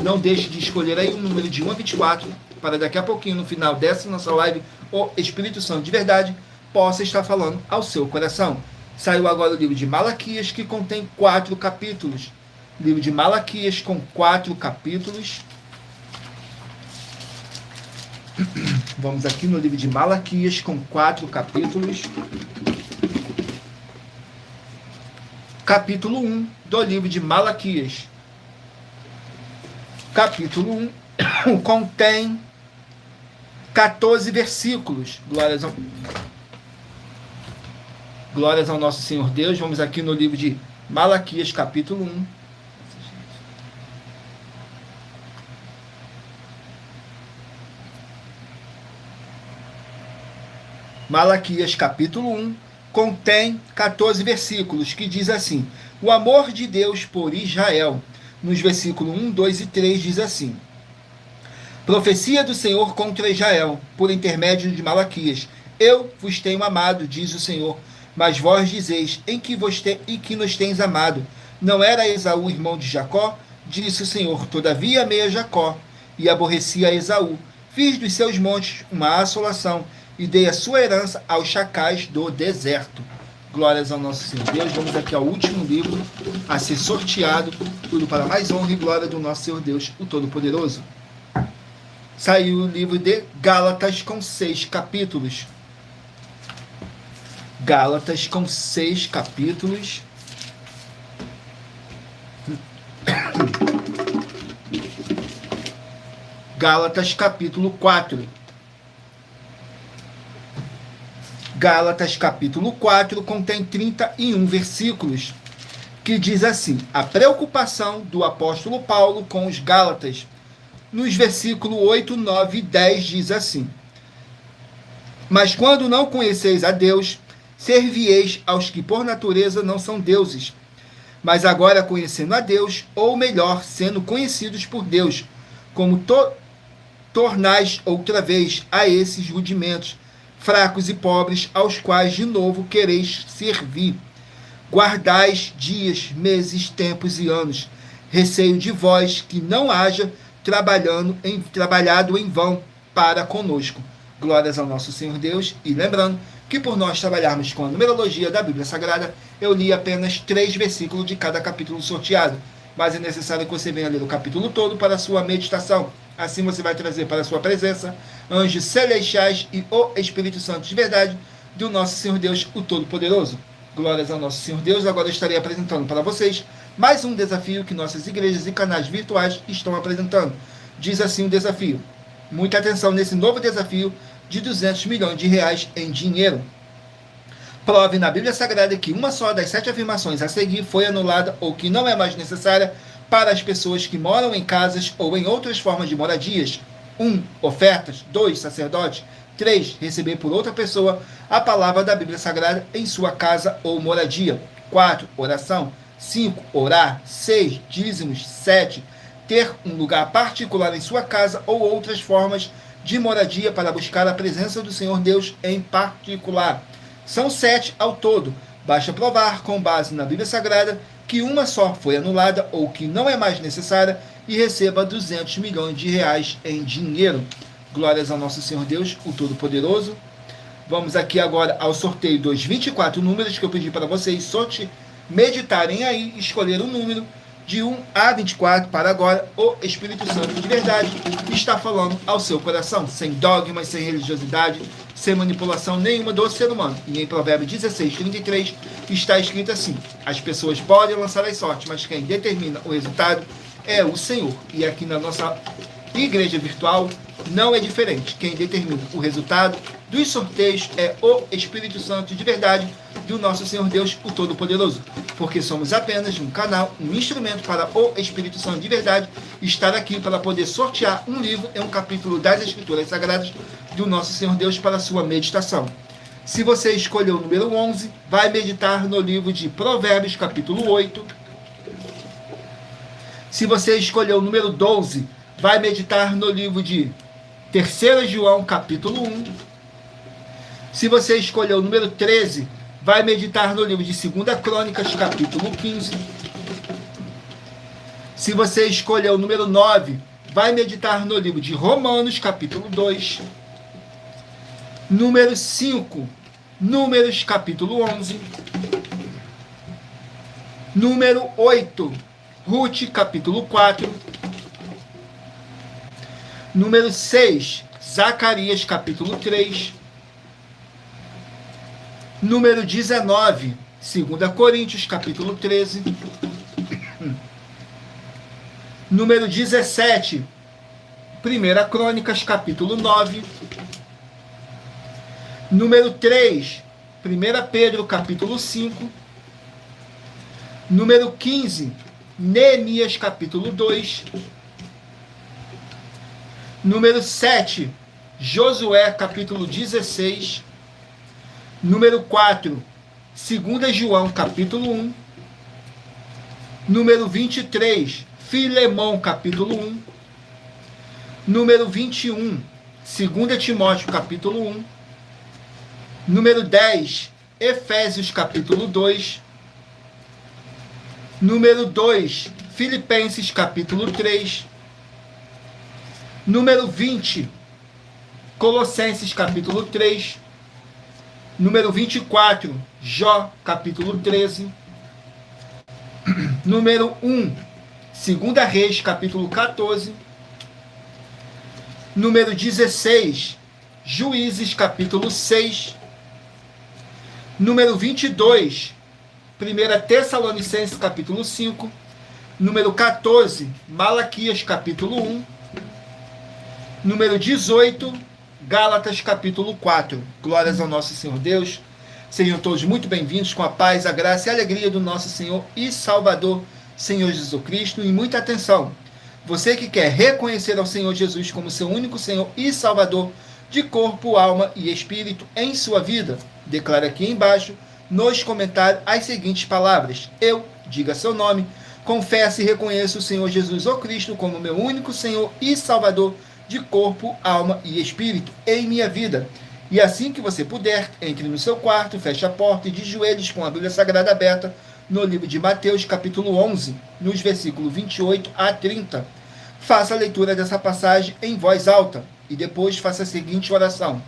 Não deixe de escolher aí o número de 1 a 24, para daqui a pouquinho, no final dessa nossa live, o Espírito Santo de verdade possa estar falando ao seu coração. Saiu agora o livro de Malaquias, que contém 4 capítulos. Livro de Malaquias com 4 capítulos. Vamos aqui no livro de Malaquias com 4 capítulos. Capítulo 1 do livro de Malaquias. Capítulo 1 contém 14 versículos. Glórias ao nosso Senhor Deus. Vamos aqui no livro de Malaquias, capítulo 1. Malaquias, capítulo 1, contém 14 versículos, que diz assim: o amor de Deus por Israel. Nos versículos 1, 2 e 3 diz assim: profecia do Senhor contra Israel, por intermédio de Malaquias, Eu vos tenho amado, diz o Senhor, mas vós dizeis, em que nos tens amado? Não era Esaú irmão de Jacó? Disse o Senhor, todavia amei a Jacó, e aborreci a Esaú. Fiz dos seus montes uma assolação, e dei a sua herança aos chacais do deserto. Glórias ao nosso Senhor Deus. Vamos aqui ao último livro a ser sorteado, tudo para a mais honra e glória do nosso Senhor Deus, o Todo-Poderoso. Saiu o livro de Gálatas com 6 capítulos. Gálatas com 6 capítulos. Gálatas capítulo 4. Gálatas capítulo 4 contém 31 versículos, que diz assim: a preocupação do apóstolo Paulo com os Gálatas. Nos versículos 8, 9 e 10 diz assim: mas quando não conheceis a Deus, servieis aos que por natureza não são deuses. Mas agora conhecendo a Deus, ou melhor, sendo conhecidos por Deus, como tornais outra vez a esses rudimentos, fracos e pobres, aos quais de novo quereis servir. Guardais dias, meses, tempos e anos. Receio de vós que não haja trabalhado em vão para conosco. Glórias ao nosso Senhor Deus. E lembrando que por nós trabalharmos com a numerologia da Bíblia Sagrada, eu li apenas 3 versículos de cada capítulo sorteado. Mas é necessário que você venha ler o capítulo todo para a sua meditação. Assim você vai trazer para a sua presença anjos celestiais e o Espírito Santo de verdade do nosso Senhor Deus, o Todo-Poderoso. Glórias ao nosso Senhor Deus. Agora eu estarei apresentando para vocês mais um desafio que nossas igrejas e canais virtuais estão apresentando. Diz assim o desafio. Muita atenção nesse novo desafio de 200 milhões de reais em dinheiro. Prove na Bíblia Sagrada que uma só das 7 afirmações a seguir foi anulada ou que não é mais necessária para as pessoas que moram em casas ou em outras formas de moradias. 1. Ofertas. 2. Sacerdote. 3. Receber por outra pessoa a palavra da Bíblia Sagrada em sua casa ou moradia. 4. Oração. 5. Orar. 6. Dízimos. 7. Ter um lugar particular em sua casa ou outras formas de moradia para buscar a presença do Senhor Deus em particular. São 7 ao todo. Basta provar, com base na Bíblia Sagrada, que uma só foi anulada ou que não é mais necessária e receba 200 milhões de reais em dinheiro. Glórias ao nosso Senhor Deus, o Todo-Poderoso. Vamos aqui agora ao sorteio dos 24 números que eu pedi para vocês meditarem aí, escolher o número de 1 a 24 para agora. O Espírito Santo de verdade está falando ao seu coração, sem dogmas, sem religiosidade, sem manipulação nenhuma do ser humano. E em Provérbios 16, 33 está escrito assim: as pessoas podem lançar as sortes, mas quem determina o resultado é o Senhor. E aqui na nossa igreja virtual não é diferente. Quem determina o resultado dos sorteios é o Espírito Santo de verdade do nosso Senhor Deus, o Todo-Poderoso. Porque somos apenas um canal, um instrumento para o Espírito Santo de verdade estar aqui para poder sortear um livro em um capítulo das Escrituras Sagradas do nosso Senhor Deus para a sua meditação. Se você escolheu o número 11, vai meditar no livro de Provérbios, capítulo 8. Se você escolheu o número 12, vai meditar no livro de 3 João, capítulo 1. Se você escolheu o número 13, vai meditar no livro de 2 Crônicas, capítulo 15. Se você escolheu o número 9, vai meditar no livro de Romanos, capítulo 2. Número 5, Números, capítulo 11. Número 8, Ruth, capítulo 4. Número 6, Zacarias, capítulo 3. Número 19, 2 Coríntios, capítulo 13. Número 17, 1 Crônicas, capítulo 9. Número 3, 1 Pedro, capítulo 5. Número 15, Neemias, capítulo 2. Número 7, Josué, capítulo 16. Número 4, 2 João, capítulo 1. Número 23, Filemão, capítulo 1. Número 21, 2 Timóteo, capítulo 1. Número 10, Efésios capítulo 2. Número 2, Filipenses capítulo 3. Número 20, Colossenses capítulo 3. Número 24, Jó capítulo 13. Número 1, 2 Reis capítulo 14. Número 16, Juízes capítulo 6. Número 22, 1 Tessalonicenses capítulo 5. Número 14, Malaquias capítulo 1. Número 18, Gálatas capítulo 4. Glórias ao nosso Senhor Deus. Sejam todos muito bem-vindos com a paz, a graça e a alegria do nosso Senhor e Salvador, Senhor Jesus Cristo. E muita atenção, você que quer reconhecer ao Senhor Jesus como seu único Senhor e Salvador de corpo, alma e espírito em sua vida, declara aqui embaixo, nos comentários, as seguintes palavras. Eu, diga seu nome, confesso e reconheço o Senhor Jesus ou Cristo como meu único Senhor e Salvador de corpo, alma e espírito em minha vida. E assim que você puder, entre no seu quarto, feche a porta e de joelhos com a Bíblia Sagrada aberta no livro de Mateus, capítulo 11, nos versículos 28 a 30. Faça a leitura dessa passagem em voz alta e depois faça a seguinte oração.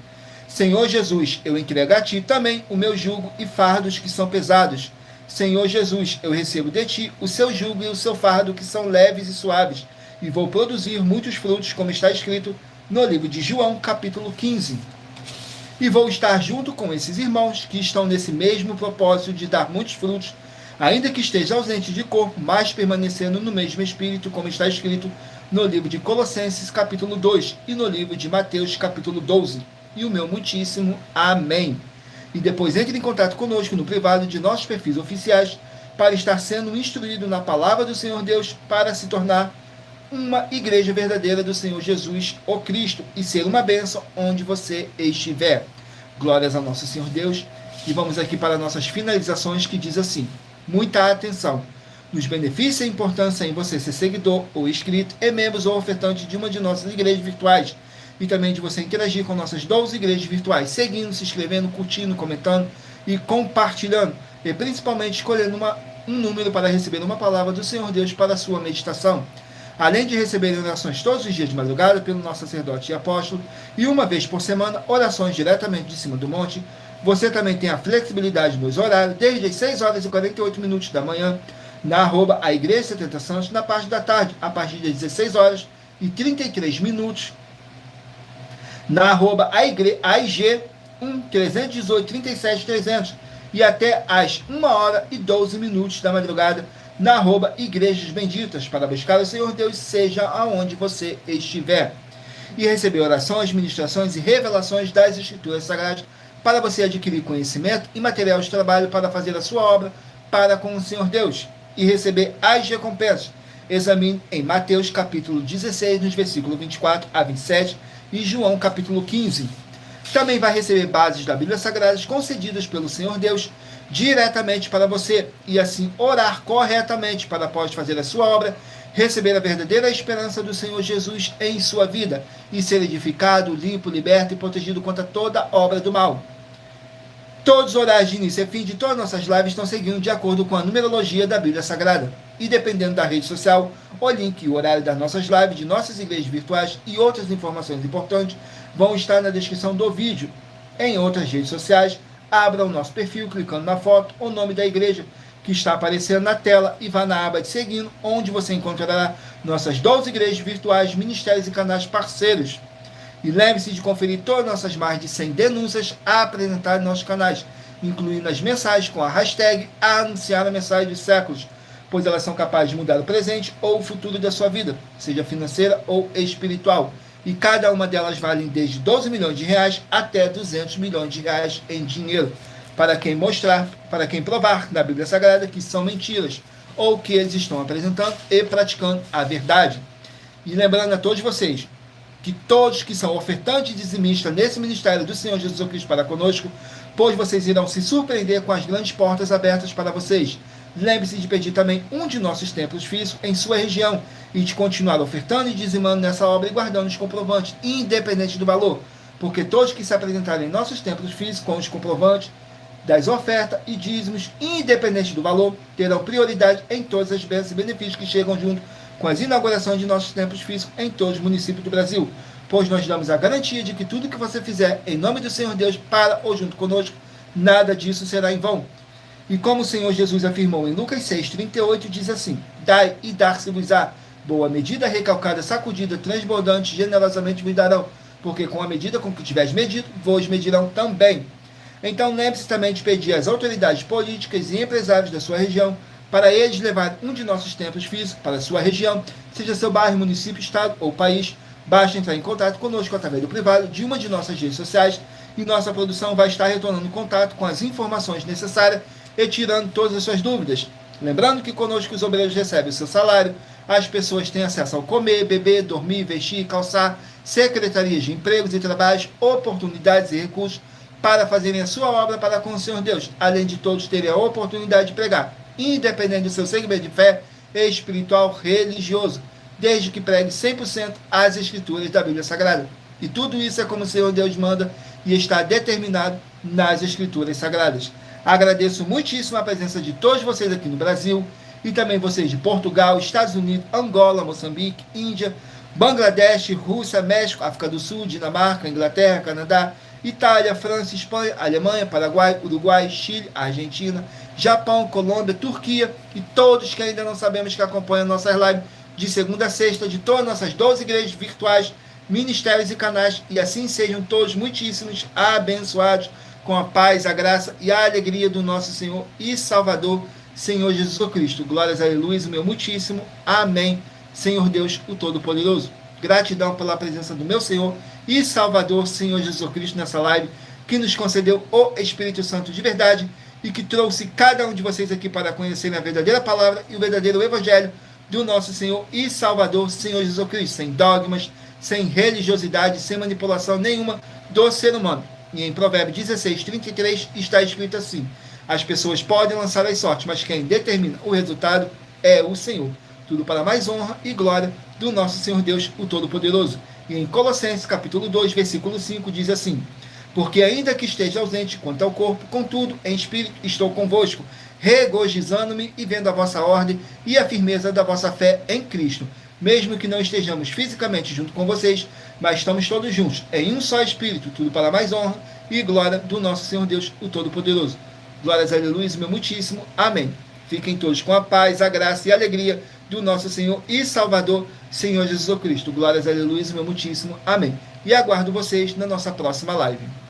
Senhor Jesus, eu entrego a Ti também o meu jugo e fardos que são pesados. Senhor Jesus, eu recebo de Ti o seu jugo e o seu fardo que são leves e suaves, e vou produzir muitos frutos, como está escrito no livro de João, capítulo 15. E vou estar junto com esses irmãos que estão nesse mesmo propósito de dar muitos frutos, ainda que esteja ausente de corpo, mas permanecendo no mesmo espírito, como está escrito no livro de Colossenses, capítulo 2, e no livro de Mateus, capítulo 12. E o meu muitíssimo amém. E depois entre em contato conosco no privado de nossos perfis oficiais para estar sendo instruído na palavra do Senhor Deus para se tornar uma igreja verdadeira do Senhor Jesus, o Cristo, e ser uma bênção onde você estiver. Glórias ao nosso Senhor Deus. E vamos aqui para nossas finalizações, que diz assim, muita atenção. Nos benefícios e importância em você ser seguidor ou inscrito e membros ou ofertante de uma de nossas igrejas virtuais, e também de você interagir com nossas 12 igrejas virtuais, seguindo, se inscrevendo, curtindo, comentando e compartilhando, e principalmente escolhendo um número para receber uma palavra do Senhor Deus para a sua meditação. Além de receber orações todos os dias de madrugada pelo nosso sacerdote e apóstolo, e uma vez por semana, orações diretamente de cima do monte, você também tem a flexibilidade nos horários, desde as 6 horas e 48 minutos da manhã, na @ a Igreja 70 Santos, na parte da tarde, a partir das 16 horas e 33 minutos, na @AIG 318 37 300, e até às 1 hora e 12 minutos da madrugada, na @Igrejas Benditas, para buscar o Senhor Deus, seja aonde você estiver, e receber orações, ministrações e revelações das Escrituras Sagradas, para você adquirir conhecimento e material de trabalho para fazer a sua obra para com o Senhor Deus, e receber as recompensas. Examine em Mateus capítulo 16, nos versículos 24 a 27, e João capítulo 15. Também vai receber bases da Bíblia Sagrada concedidas pelo Senhor Deus diretamente para você, e assim orar corretamente para, após fazer a sua obra, receber a verdadeira esperança do Senhor Jesus em sua vida e ser edificado, limpo, liberto e protegido contra toda obra do mal. Todos os horários de início e fim de todas as nossas lives estão seguindo de acordo com a numerologia da Bíblia Sagrada. E dependendo da rede social, o link e o horário das nossas lives, de nossas igrejas virtuais e outras informações importantes vão estar na descrição do vídeo. Em outras redes sociais, abra o nosso perfil clicando na foto ou nome da igreja que está aparecendo na tela e vá na aba de seguindo, onde você encontrará nossas 12 igrejas virtuais, ministérios e canais parceiros. E lembre-se de conferir todas as nossas mais de 100 denúncias a apresentar em nossos canais, incluindo as mensagens com a hashtag Anunciar a Mensagem dos Séculos, pois elas são capazes de mudar o presente ou o futuro da sua vida, seja financeira ou espiritual. E cada uma delas vale desde 12 milhões de reais até 200 milhões de reais em dinheiro, para quem mostrar, para quem provar na Bíblia Sagrada que são mentiras, ou que eles estão apresentando e praticando a verdade. E lembrando a todos vocês, que todos que são ofertantes e dizimistas nesse ministério do Senhor Jesus Cristo para conosco, pois vocês irão se surpreender com as grandes portas abertas para vocês. Lembre-se de pedir também um de nossos templos físicos em sua região e de continuar ofertando e dizimando nessa obra e guardando os comprovantes, independente do valor, porque todos que se apresentarem em nossos templos físicos com os comprovantes das ofertas e dízimos, independente do valor, terão prioridade em todas as bênçãos e benefícios que chegam junto com as inaugurações de nossos templos físicos em todos os municípios do Brasil, pois nós damos a garantia de que tudo que você fizer em nome do Senhor Deus para ou junto conosco, nada disso será em vão. E como o Senhor Jesus afirmou em Lucas 6,38, diz assim: dai e dar-se-vos-á, boa medida, recalcada, sacudida, transbordante, generosamente vos darão, porque com a medida com que tiveres medido, vos medirão também. Então lembre-se também de pedir às autoridades políticas e empresários da sua região para eles levarem um de nossos templos físicos para a sua região, seja seu bairro, município, estado ou país. Basta entrar em contato conosco através do privado de uma de nossas redes sociais e nossa produção vai estar retornando em contato com as informações necessárias e tirando todas as suas dúvidas. Lembrando que conosco os obreiros recebem o seu salário, as pessoas têm acesso ao comer, beber, dormir, vestir, calçar, secretarias de empregos e trabalhos, oportunidades e recursos para fazerem a sua obra para com o Senhor Deus, além de todos terem a oportunidade de pregar, independente do seu segmento de fé espiritual religioso, desde que pregue 100% as escrituras da Bíblia Sagrada. E tudo isso é como o Senhor Deus manda e está determinado nas escrituras sagradas. Agradeço muitíssimo a presença de todos vocês aqui no Brasil e também vocês de Portugal, Estados Unidos, Angola, Moçambique, Índia, Bangladesh, Rússia, México, África do Sul, Dinamarca, Inglaterra, Canadá, Itália, França, Espanha, Alemanha, Paraguai, Uruguai, Chile, Argentina, Japão, Colômbia, Turquia e todos que ainda não sabemos que acompanham nossas lives de segunda a sexta de todas as nossas 12 igrejas virtuais, ministérios e canais, e assim sejam todos muitíssimos abençoados com a paz, a graça e a alegria do nosso Senhor e Salvador, Senhor Jesus Cristo. Glórias a Aleluia, meu muitíssimo amém, Senhor Deus, o Todo-Poderoso. Gratidão pela presença do meu Senhor e Salvador, Senhor Jesus Cristo, nessa live, que nos concedeu o Espírito Santo de verdade e que trouxe cada um de vocês aqui para conhecerem a verdadeira palavra e o verdadeiro evangelho do nosso Senhor e Salvador, Senhor Jesus Cristo, sem dogmas, sem religiosidade, sem manipulação nenhuma do ser humano. E em Provérbios 16:33 está escrito assim: as pessoas podem lançar as sortes, mas quem determina o resultado é o Senhor. Tudo para mais honra e glória do nosso Senhor Deus, o Todo-Poderoso. E em Colossenses capítulo 2, versículo 5, diz assim: porque ainda que esteja ausente quanto ao corpo, contudo, em espírito estou convosco, regozijando-me e vendo a vossa ordem e a firmeza da vossa fé em Cristo. Mesmo que não estejamos fisicamente junto com vocês, mas estamos todos juntos, em um só Espírito, tudo para mais honra e glória do nosso Senhor Deus, o Todo-Poderoso. Glórias a Aleluia, meu muitíssimo amém. Fiquem todos com a paz, a graça e a alegria do nosso Senhor e Salvador, Senhor Jesus Cristo. Glórias a Aleluia, meu muitíssimo amém. E aguardo vocês na nossa próxima live.